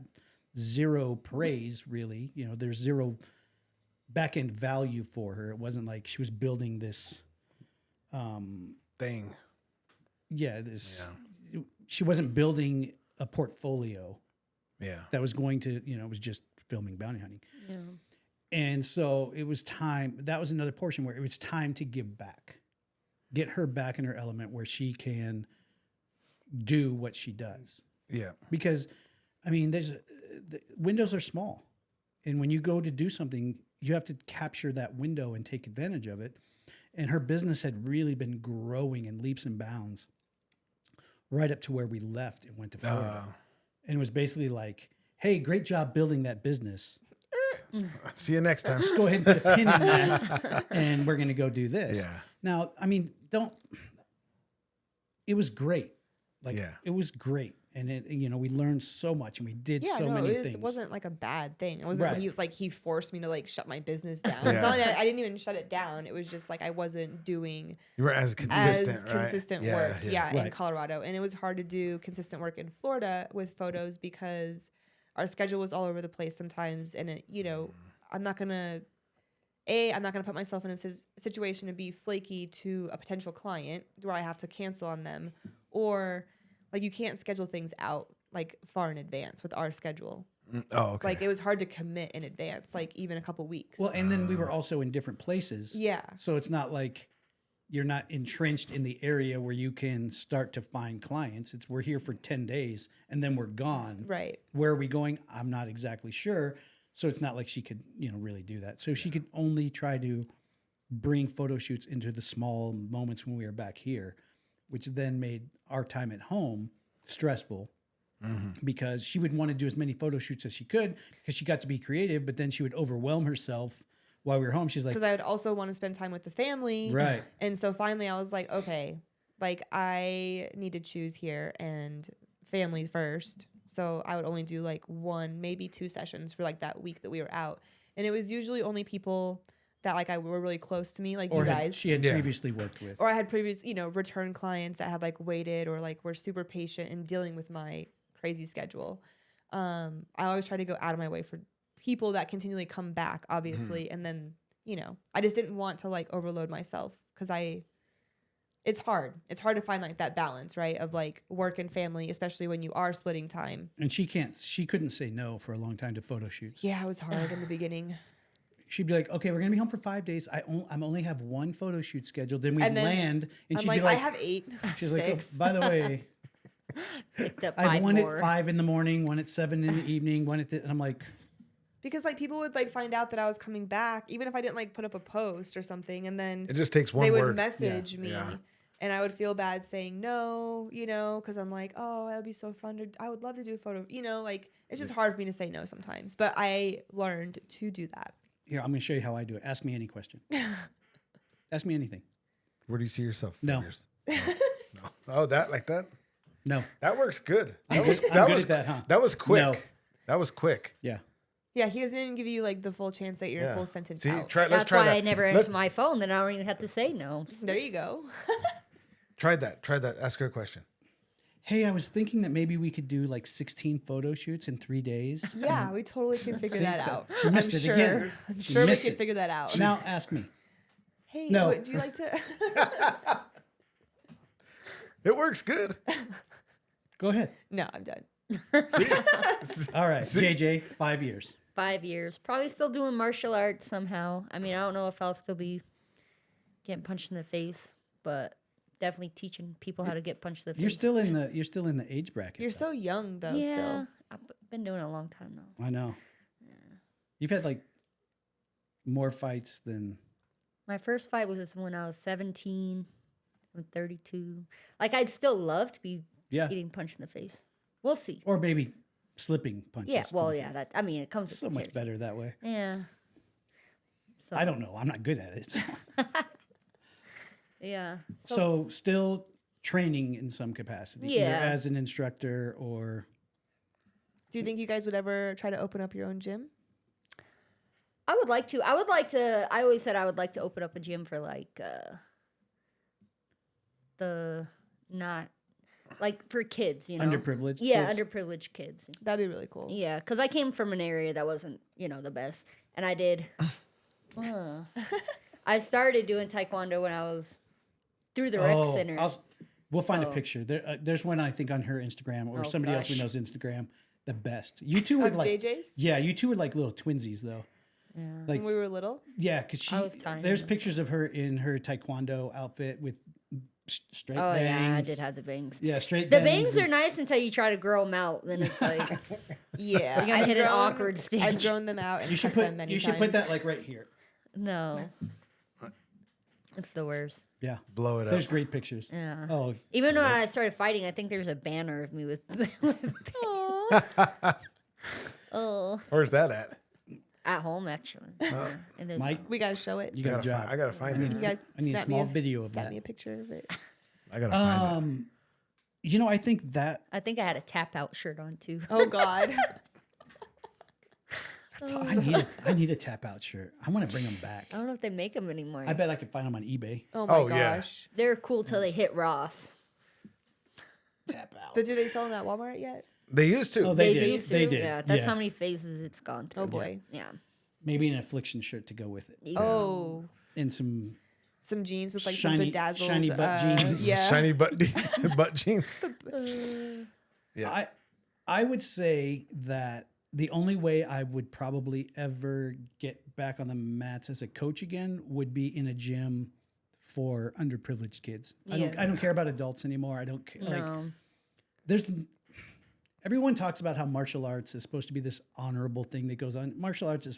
zero praise really. You know, there's zero back end value for her. It wasn't like she was building this Thing. she wasn't building a portfolio Yeah. that was going to, you know, it was just filming bounty hunting. Yeah. And so it was time. That was another portion where it was time to give back, get her back in her element where she can do what she does. Yeah. Because, I mean, the windows are small. And when you go to do something, you have to capture that window and take advantage of it. And her business had really been growing in leaps and bounds right up to where we left and went to Florida. And it was basically like, hey, great job building that business. See you next time. Just go ahead and put a pin in that, and we're going to go do this. Yeah. Now, I mean, it was great. Like, Yeah. it was great. And, you know, we learned so much and we did so many things. It wasn't like a bad thing. It wasn't Right. he was like he forced me to like shut my business down. Yeah. It's not like I didn't even shut it down. It was just like I wasn't doing You were as consistent, as right? consistent work. Yeah, in Right. Colorado. And it was hard to do consistent work in Florida with photos because our schedule was all over the place sometimes. And it, you know, I'm not gonna put myself in a situation to be flaky to a potential client where I have to cancel on them, or like you can't schedule things out like far in advance with our schedule. Oh, okay. Like it was hard to commit in advance, like even a couple weeks. Well, and then we were also in different places. Yeah. So it's not like you're not entrenched in the area where you can start to find clients. It's we're here for 10 days and then we're gone. Right. Where are we going? I'm not exactly sure. So it's not like she could, you know, really do that. So she could only try to bring photo shoots into the small moments when we were back here, which then made our time at home stressful because she would want to do as many photo shoots as she could because she got to be creative, but then she would overwhelm herself while we were home. She's like, Because I would also want to spend time with the family. right. And so finally I was like, okay, like I need to choose here and family first. So I would only do like 1, maybe 2 sessions for like that week that we were out. And it was usually only people that like I were really close to me, like Or you guys. she had Yeah. previously worked with. Or I had previous, you know, return clients that had like waited or like were super patient in dealing with my crazy schedule. I always try to go out of my way for people that continually come back, obviously. And then, you know, I just didn't want to like overload myself because it's hard. It's hard to find like that balance, right? Of like work and family, especially when you are splitting time. And she couldn't say no for a long time to photo shoots. Yeah, it was hard in the beginning. She'd be like, okay, we're going to be home for 5 days. I'm only have one photo shoot scheduled. Then we'd And then land. And I'm she'd like, be like, I have 8, she's 6. like, oh, by the way, Picked up I have 5 one more. at 5 in the morning, one at 7 in the evening, one at and I'm like, Because like people would like find out that I was coming back, even if I didn't like put up a post or something, and then It just takes one they would word. message me, Yeah. and I would feel bad saying no, you know, because I'm like, oh, that would be so fun. I would love to do a photo, you know, like it's just hard for me to say no sometimes. But I learned to do that. here, I'm going to show you how I do it. Ask me any question. Ask me anything. Where do you see yourself? No. 5 years? No. Oh, that like that? No. That works good. I'm That was good- I'm that good was at that, huh? that was quick. No. That was quick. Yeah. Yeah, he doesn't even give you like the full chance that you're a full sentence See, out. let's That's try why that. I never Let's- answer my phone. Then I don't even have to say no. There you go. Try that. Try that. Ask her a question. Hey, I was thinking that maybe we could do like 16 photo shoots in 3 days. Yeah, we totally can figure that out. She missed I'm it sure. again. I'm She sure we missed can it. figure that out. Now ask me. Hey, No. would you like to? It works good. Go ahead. No, I'm done. All right. JJ, 5 years. 5 years. Probably still doing martial arts somehow. I mean, I don't know if I'll still be getting punched in the face, but definitely teaching people how to get punched in the face. You're still in the age bracket. You're though. so young though. yeah. Still. I've been doing it a long time though. I know. You've had like more fights than My first fight was when I was 17. I'm 32. Like, I'd still love to be getting punched in the face. We'll see. or maybe slipping punches. Yeah, to well, the yeah. face. That I mean, it comes So with the much territory. better that way. Yeah. So, I don't know. I'm not good at it. Yeah. So still training in some capacity, either Yeah. as an instructor or Do you think you guys would ever try to open up your own gym? I would like to. I always said I would like to open up a gym for like the not like for kids, you know. underprivileged. Yeah, kids. underprivileged kids. That'd be really cool. Yeah, because I came from an area that wasn't, the best, and I did. I started doing taekwondo when I was through the rec center. We'll find a So- picture. There's one I think on her Instagram or Oh, somebody else we gosh. know's Instagram. The best. You two would Of like. JJ's? Yeah, you two would like little twinsies though. Yeah. Like When we were little? yeah, because she. I was tiny. There's pictures of her in her taekwondo outfit with straight Oh bangs. yeah, I did have the bangs. Yeah, straight The bangs. bangs are nice until you try to grow them out. Then it's like Yeah. You're gonna hit an awkward stage. I've grown them out and You should cut put. them many You should times. put that like right here. no, it's the worst. Yeah. Blow it up. There's great pictures. Yeah. Oh, Even when I started fighting, I think there's a banner of me with. Oh, Where's that at? at home actually. It is. Mike, We gotta show it. you got a job. I gotta find You it. guys I need a snap small me video of snap that. me a picture of it. I gotta find it. I think that I think I had a tap out shirt on too. Oh God. I need a tap out shirt. I want to bring them back. I don't know if they make them anymore. I bet I could find them on eBay. Oh my Oh, yeah. gosh. They're cool till they hit Ross. Tap out. But do they sell them at Walmart yet? They used to. Oh, they did. used They to. did. Yeah, that's Yeah. how many phases it's gone through. Oh boy. Yeah. Maybe an affliction shirt to go with it, Oh. and some Some jeans with like Shiny- some bedazzled shiny butt jeans. Yeah. Shiny butt butt jeans. Yeah. I would say that the only way I would probably ever get back on the mats as a coach again would be in a gym for underprivileged kids. Yeah. I don't care about adults anymore. I don't care. Like No. there's everyone talks about how martial arts is supposed to be this honorable thing that goes on. Martial arts is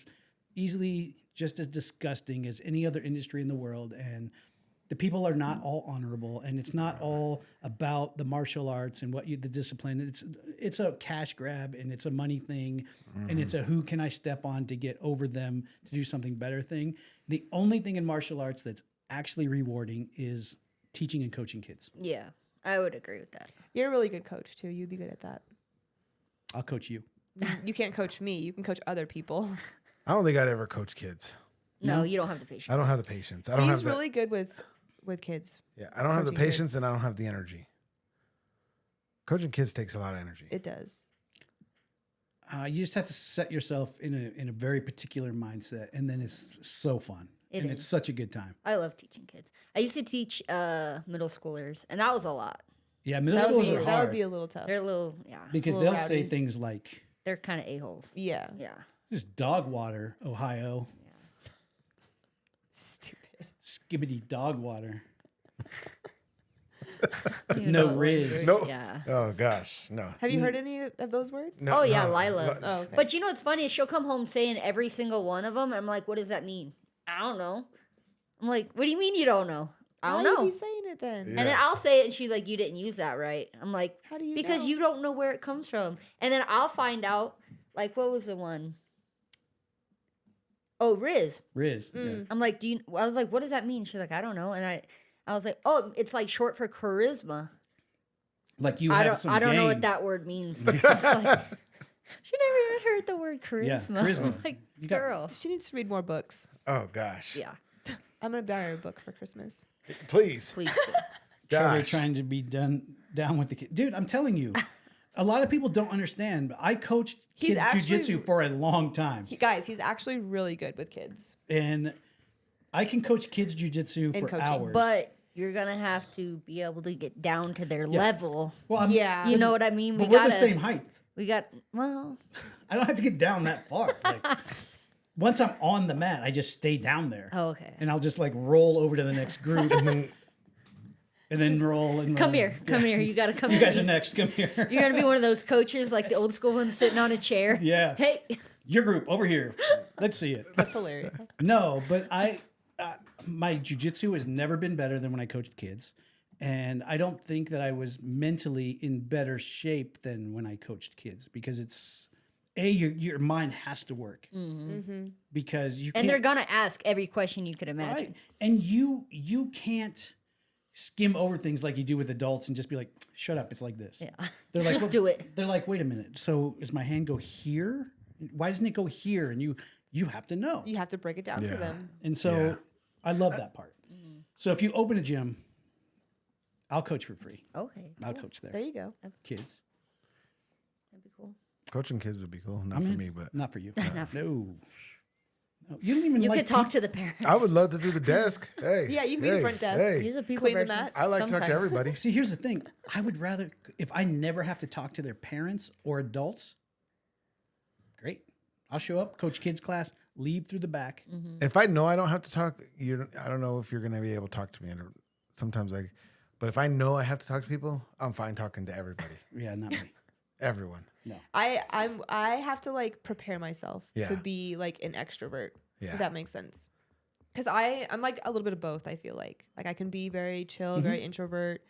easily just as disgusting as any other industry in the world, and the people are not all honorable, and it's not all about the martial arts and the discipline. It's a cash grab, and it's a money thing, and it's a who can I step on to get over them to do something better thing. The only thing in martial arts that's actually rewarding is teaching and coaching kids. Yeah, I would agree with that. You're a really good coach too. You'd be good at that. I'll coach you. You can't coach me. You can coach other people. I don't think I'd ever coach kids. No, you don't have the patience. I don't have the patience. I don't He's have the, really good with kids. yeah. I don't have the coaching patience kids. and I don't have the energy. Coaching kids takes a lot of energy. It does. You just have to set yourself in a very particular mindset, and then it's so fun. It It's is. such a good time. I love teaching kids. I used to teach middle schoolers, and that was a lot. Yeah, middle That would, schools be, are that would hard be a little tough. They're a little, because a they'll little say rowdy. things like, They're kind of a-holes. Yeah. Yeah. "Just dog water, Ohio, Stupid. skibbity dog water." You No know, riz. No. Yeah. Oh gosh, no. Have you heard any of those words? No, Oh, yeah, no, Lila. no. Oh, okay. But you know what's funny is she'll come home saying every single one of them. And I'm like, what does that mean? I don't know. I'm like, what do you mean you don't know? I don't Why know. are you saying it then? Yeah. And then I'll say it, and she's like, you didn't use that right. I'm like, How do you because know? you don't know where it comes from. And then I'll find out, like, what was the one? Oh, Riz. Riz. Mm. Yeah. I'm like, I was like, what does that mean? She's like, I don't know. And I was like, oh, it's like short for charisma. Like you I have some don't know what game. that word means. I was like, she never even heard the word charisma. Yeah, charisma. I'm like, You got- girl. She needs to read more books. Oh gosh. Yeah, I'm gonna buy her a book for Christmas. Please. please. Trevor Gosh. trying to be down with the kid. Dude, I'm telling you, a lot of people don't understand. But I coached He's kids actually- jujitsu for a long time, Guys, he's actually really good with kids. and I can coach kids jujitsu And for coaching. hours. But you're gonna have to be able to get down to their level. well, I'm, Yeah. You know what I mean? but we're the same height. We got well. I don't have to get down that far. Like, once I'm on the mat, I just stay down there. Oh, okay. And I'll just like roll over to the next group and then roll and Come roll. here, come here. You gotta come You here. guys are next. Come here. You're gonna be one of those coaches, like the old school ones, sitting on a chair. Yeah. Hey. Your group over here. Let's see it. That's hilarious. No, but my jujitsu has never been better than when I coached kids. And I don't think that I was mentally in better shape than when I coached kids because it's your mind has to work because you And can't, they're gonna ask every question you could right? imagine. And you can't skim over things like you do with adults and just be like, shut up, it's like this. Yeah. They're like, Just "Well," do it. They're like, wait a minute. So does my hand go here? Why doesn't it go here? And you have to know. You have to break it down Yeah. for them. And so Yeah. I love that part. So if you open a gym, I'll coach for free. Okay. I'll coach there. There you go. Kids. That'd be cool. Coaching kids would be cool. Not I'm for in. me, but Not for you. Not No. No. You don't even You like could talk to the parents. I would love to do the desk. Hey. Yeah, you can be the hey, front desk. Hey. He's a people Clean the person. mats. I like to talk to sometimes. everybody. See, here's the thing. I would rather, if I never have to talk to their parents or adults, great. I'll show up, coach kids class, leave through the back. If I know I don't have to talk, I don't know if you're gonna be able to talk to me. Sometimes but if I know I have to talk to people, I'm fine talking to everybody, Yeah, not me. everyone. I have to like prepare myself Yeah. to be like an extrovert. Yeah. If that makes sense. Because I'm like a little bit of both. I feel like I can be very chill, very introvert,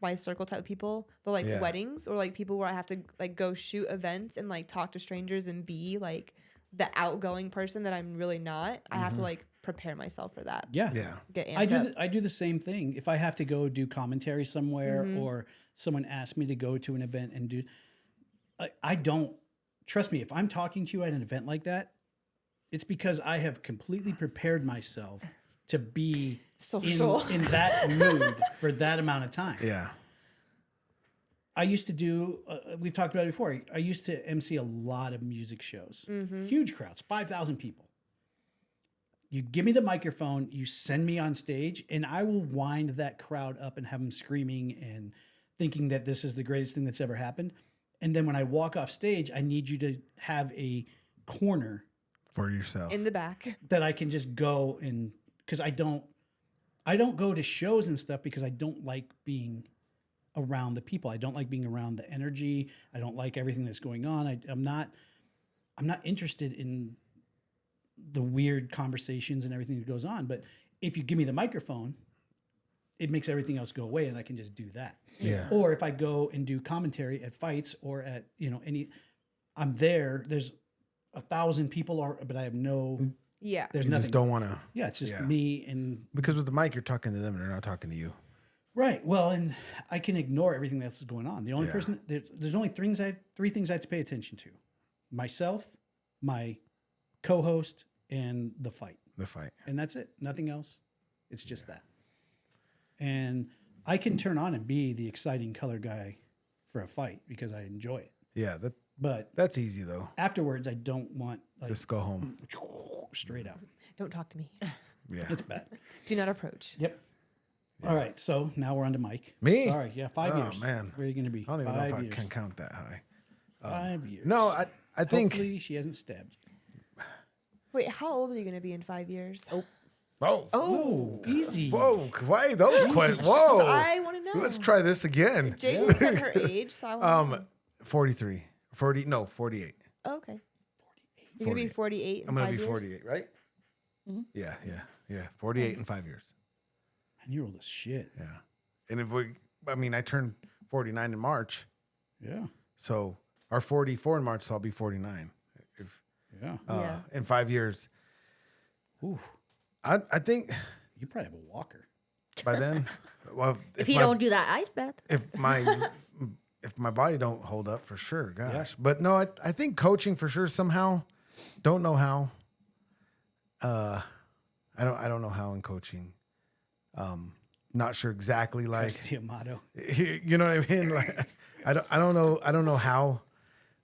my circle type of people. But like Yeah. weddings or like people where I have to like go shoot events and like talk to strangers and be like the outgoing person that I'm really not. I have to like prepare myself for that. Yeah. Yeah. Get I amped up. I do the same thing. If I have to go do commentary somewhere or someone asks me to go to an event and do, I don't, trust me, if I'm talking to you at an event like that, it's because I have completely prepared myself to be Social. in that mood for that amount of time. Yeah. I used to do, we've talked about it before, I used to MC a lot of music shows. Huge crowds, 5,000 people. You give me the microphone, you send me on stage, and I will wind that crowd up and have them screaming and thinking that this is the greatest thing that's ever happened. And then when I walk off stage, I need you to have a corner For yourself. in the back. that I can just go and, because I don't go to shows and stuff because I don't like being around the people. I don't like being around the energy. I don't like everything that's going on. I'm not interested in the weird conversations and everything that goes on. But if you give me the microphone, it makes everything else go away and I can just do that. Yeah. Or if I go and do commentary at fights or at, I'm there, there's 1,000 people but I have no, Yeah. there's You nothing. just don't want to. Yeah, it's just Yeah. me and Because with the mic, you're talking to them and they're not talking to you. right. Well, and I can ignore everything that's going on. The only Yeah. person there's only three things I have to pay attention to: myself, my co-host, and the fight. The fight. And that's it. Nothing else. It's just that. And I can turn on and be the exciting color guy for a fight because I enjoy it. Yeah. But That's easy though. afterwards, I don't want like Just go home. straight out. Don't talk to me. Yeah. It's bad. Do not approach. Yep. All right, so now we're on to Mike. Me? Sorry, yeah, 5 Oh, years. man. Where are you going to be? I don't even know if 5 I years. can count that high. 5 years. No, I think. Hopefully she hasn't stabbed you. Wait, how old are you going to be in 5 years? Oh, Oh. Oh, easy. Whoa. Why those questions? Whoa. I want to know. Let's try this again. JJ said her age, so I want to know. 43. 48. Oh, okay. You're going to be 48 in I'm going 5 to be years? 48, right? Yeah. 48 in 5 years. And you're old as shit. Yeah. And I turned 49 in March. Yeah. So, or 44 in March, so I'll be 49. Yeah. Yeah. In 5 years. Ooh, I think you probably have a walker. by then, well, If you don't do that ice bath. if my body don't hold up for sure, gosh. But no, I think coaching for sure somehow. Don't know how. I don't know how in coaching. Not sure exactly like That's the motto. you know what I mean? Like I don't know how,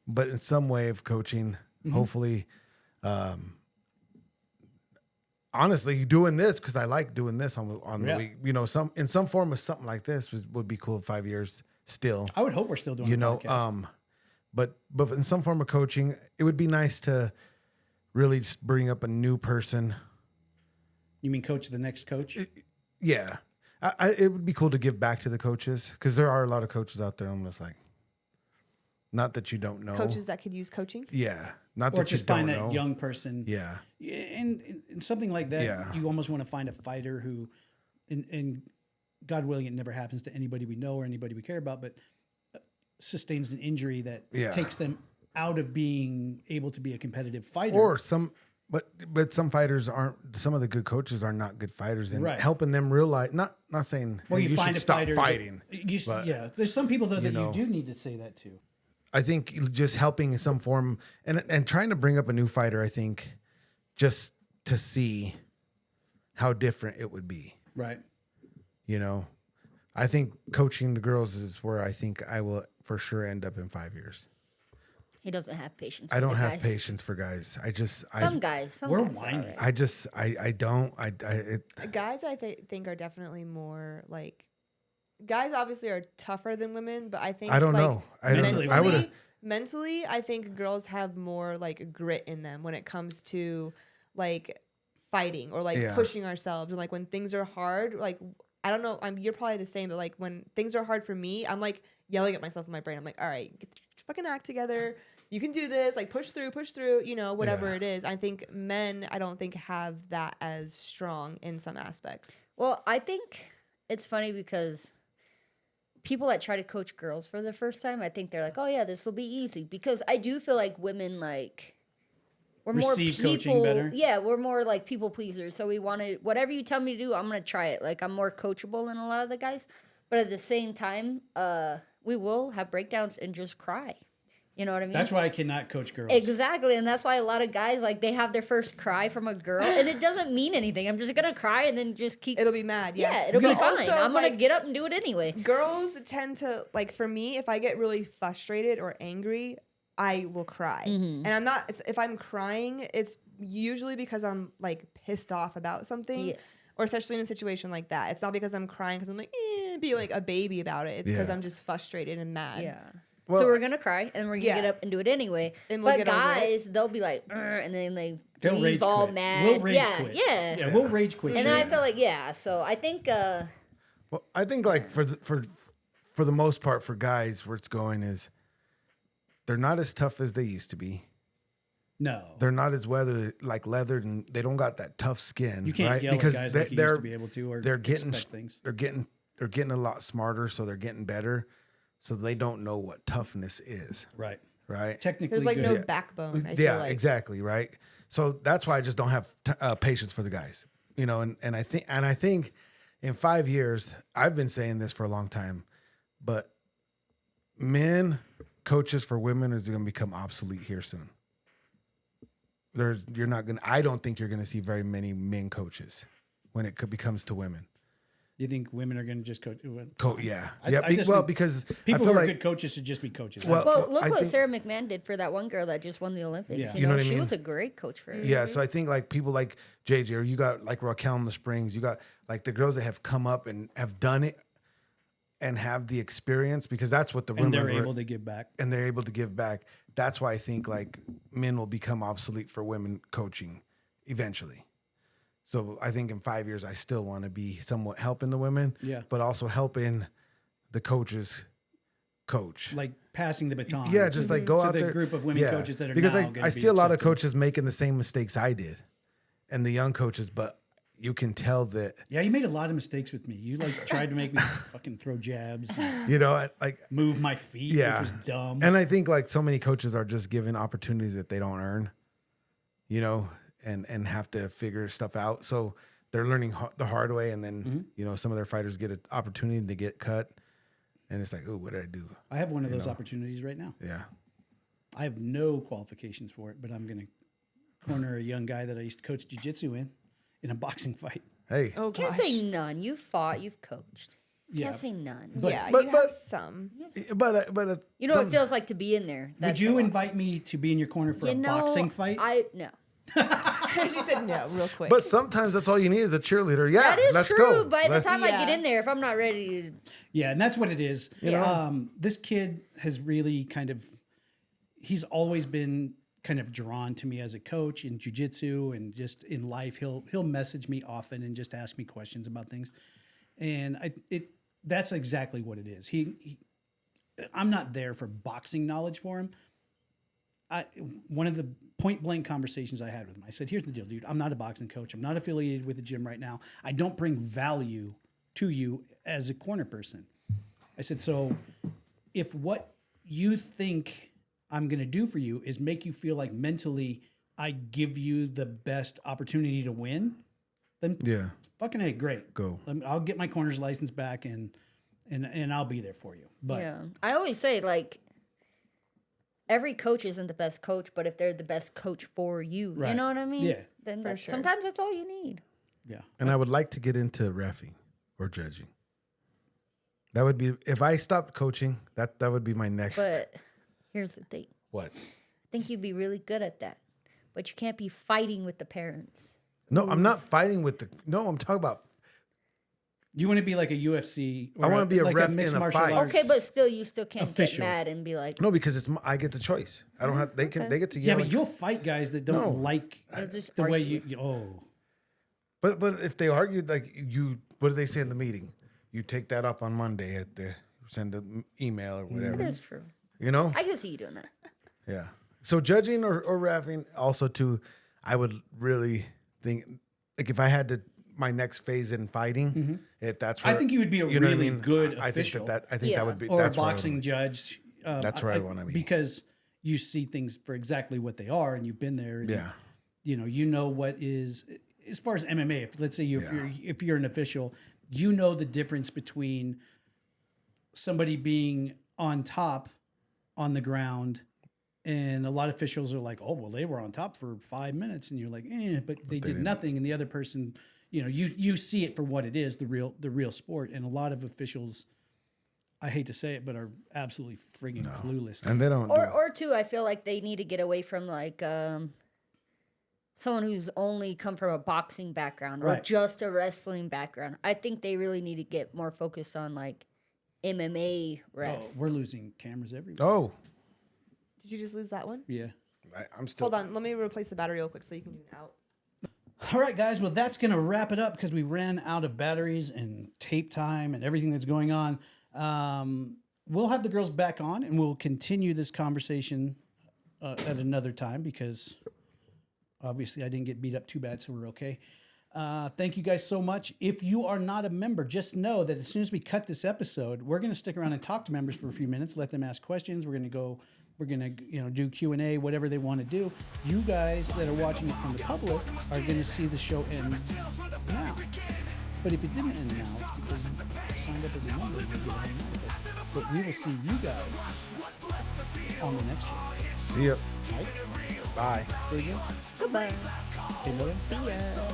but in some way of coaching, hopefully honestly doing this because I like doing this on the week. You know, in some form of something like this would be cool. 5 years still. I would hope we're still doing You the know, podcast. but in some form of coaching, it would be nice to really just bring up a new person. You mean coach the next coach? Yeah, it would be cool to give back to the coaches because there are a lot of coaches out there. I'm just like, not that you don't know Coaches that could use coaching? Yeah, not Or that you just find don't that know. young person. Yeah, And something like that, Yeah. you almost want to find a fighter who, and God willing, it never happens to anybody we know or anybody we care about, but sustains an injury that Yeah. takes them out of being able to be a competitive fighter. or but some fighters aren't. Some of the good coaches are not good fighters, and Right. helping them realize. Not saying Or hey, you find should a stop fighter. fighting. but- Yeah, there's some people though that know. you do need to say that to. I think just helping in some form and trying to bring up a new fighter, I think, just to see how different it would be. Right. You know, I think coaching the girls is where I think I will for sure end up in 5 years. He doesn't have patience. I with don't the have guys. patience for guys. Some guys. We're guys are whiny. alright. I don't. Guys, I think are definitely more like. Guys obviously are tougher than women, but I think I don't like, know. I don't. Mentally, I would. mentally, I think girls have more like grit in them when it comes to like fighting or like Yeah. pushing ourselves and like when things are hard. Like I don't know, you're probably the same, but like when things are hard for me, I'm like yelling at myself in my brain. I'm like, all right, get your fucking act together. You can do this. Like push through. You know, whatever Yeah. it is. I think men, I don't think have that as strong in some aspects. Well, I think it's funny because people that try to coach girls for the first time, I think they're like, oh yeah, this will be easy. Because I do feel like women like we're more Receive coaching people. better. Yeah, we're more like people pleasers. So we want to whatever you tell me to do, I'm gonna try it. Like I'm more coachable than a lot of the guys. But at the same time, we will have breakdowns and just cry. You know what I mean? That's why I cannot coach girls. Exactly, and that's why a lot of guys like they have their first cry from a girl, and it doesn't mean anything. I'm just gonna cry and then just keep. It'll be mad. Yeah, Yeah, it'll be But fine. also, I'm gonna like, get up and do it anyway. girls tend to like for me if I get really frustrated or angry I will cry Mm-hmm. and I'm not if I'm crying it's usually because I'm like pissed off about something Yes. or especially in a situation like that. It's not because I'm crying because I'm like be like a baby about it. It's because Yeah. I'm just frustrated and mad. Yeah. Well, so we're gonna cry and we're gonna Yeah. get up and do it anyway. And we'll But get over it. guys, they'll be like, "Ugh," and then They'll leave rage all quit. mad. We'll rage yeah, quit. yeah, Yeah, we'll rage quit. And shit. I feel like so I think Well, I think like for the most part for guys, where it's going is they're not as tough as they used to be. no. They're not as leathered, and they don't got that tough skin. You can't right? yell because at guys they, like you they're used to be able to, or they're getting expect things. they're getting a lot smarter, so they're getting better. So they don't know what toughness is, Right. right? Technically There's like good. no Yeah. backbone. I Yeah, feel like. exactly, right. So that's why I just don't have patience for the guys, you know. And I think in 5 years, I've been saying this for a long time, but men coaches for women is going to become obsolete here soon. I don't think you're going to see very many men coaches when it becomes to women. You think women are going to just coach? Yeah. I Yeah. just Well, think because people I who feel are like good coaches should just be coaches. Well, look I what think- Sarah McMahon did for that one girl that just won the Olympics. Yeah. You know what I she mean? was a great coach for her. Yeah, so I think like people like JJ, or you got like Raquel in the Springs, you got like the girls that have come up and have done it and have the experience, because that's what the and women they're were- able to give back. and they're able to give back. That's why I think like men will become obsolete for women coaching eventually. So I think in 5 years, I still want to be somewhat helping the women, Yeah. but also helping the coaches coach. Like passing the baton. Yeah, just like go to out the there. group of women coaches that are because now I gonna be see a lot of accepted. coaches making the same mistakes I did, and the young coaches, but you can tell that Yeah, you made a lot of mistakes with me. You like tried to make me fucking throw jabs, and like move my feet, Yeah. which was dumb. And I think like so many coaches are just given opportunities that they don't earn, and have to figure stuff out. So they're learning the hard way, and then some of their fighters get an opportunity and they get cut, and it's like, oh, what did I do? I have one of those opportunities right now. Yeah, I have no qualifications for it, but I'm going to corner a young guy that I used to coach jiu-jitsu in a boxing fight. hey, Oh Can't gosh. say none. You've fought, you've coached. Yeah. Can't say none. Yeah, but- you but- have some. but You know what it feels like to be in there. Would That's you a lot. invite me to be in your corner for a boxing fight? No. She said no, real quick. But sometimes that's all you need is a cheerleader. Yeah, That is let's true. go. By the Let's- time I get Yeah. in there, if I'm not ready to. Yeah, and that's what it is. Yeah. This kid has really he's always been kind of drawn to me as a coach in jiu-jitsu and just in life. He'll message me often and just ask me questions about things. And that's exactly what it is. I'm not there for boxing knowledge for him. One of the point blank conversations I had with him, I said, here's the deal, dude. I'm not a boxing coach. I'm not affiliated with the gym right now. I don't bring value to you as a corner person. I said, so if what you think I'm going to do for you is make you feel like mentally I give you the best opportunity to win, then Yeah, fucking hey, great. go. I'll get my corner's license back and I'll be there for you. But Yeah. I always say, like, every coach isn't the best coach, but if they're the best coach for you, you Right. know what I mean? Yeah. Then For sure. sometimes that's all you need. yeah. And I would like to get into reffing or judging. That would be, if I stopped coaching, that would be my next. But here's the thing. What? I think you'd be really good at that, but you can't be fighting with the parents. No, I'm not fighting with no, I'm talking about. You want to be like a UFC? I wanna be a like ref mixed in a martial fight. arts. Okay, but still, you still can't Official. get mad and be like, No, because I get the choice. I don't have. They get to yeah, yell. but you'll fight guys that don't No. like They'll just the way argue. But if they argued, like what do they say in the meeting? You take that up on Monday at the send an email or whatever. that is true. You know? I can see you doing that. Yeah. So judging or reffing, also too, I would really think like if I had to my next phase in fighting, if that's where I think you would be a you know what really good I think official. that I think Yeah. that would be or a that's where I would- boxing judge. That's where I wanna be. Because you see things for exactly what they are, and you've been there. And Yeah. you know what is as far as MMA. If let's say if you're an official, you know the difference between somebody being on top on the ground. And a lot of officials are like, oh, well, they were on top for 5 minutes. And you're like, but they did nothing. And the other person, you see it for what it is, the real sport. And a lot of officials, I hate to say it, but are absolutely friggin' clueless. And they don't Or two, I feel like they need to get away from like someone who's only come from a boxing background or Right. just a wrestling background. I think they really need to get more focused on like MMA Oh, refs. we're losing cameras everywhere. Oh, Did you just lose that one? Yeah. I'm still Hold on, let me replace the battery real quick so you can do an out. All right, guys. Well, that's going to wrap it up because we ran out of batteries and tape time and everything that's going on. We'll have the girls back on and we'll continue this conversation at another time because obviously I didn't get beat up too bad, so we're okay. Thank you guys so much. If you are not a member, just know that as soon as we cut this episode, we're going to stick around and talk to members for a few minutes, let them ask questions. We're going to do Q&A, whatever they want to do. You guys that are watching it from the public are going to see the show end now. But if it didn't end now, it's because you signed up as a member. You'll get a notification. But we will see you guys on the next one. see ya. Right? Bye. There you go. Goodbye. Hey, Miller. See ya.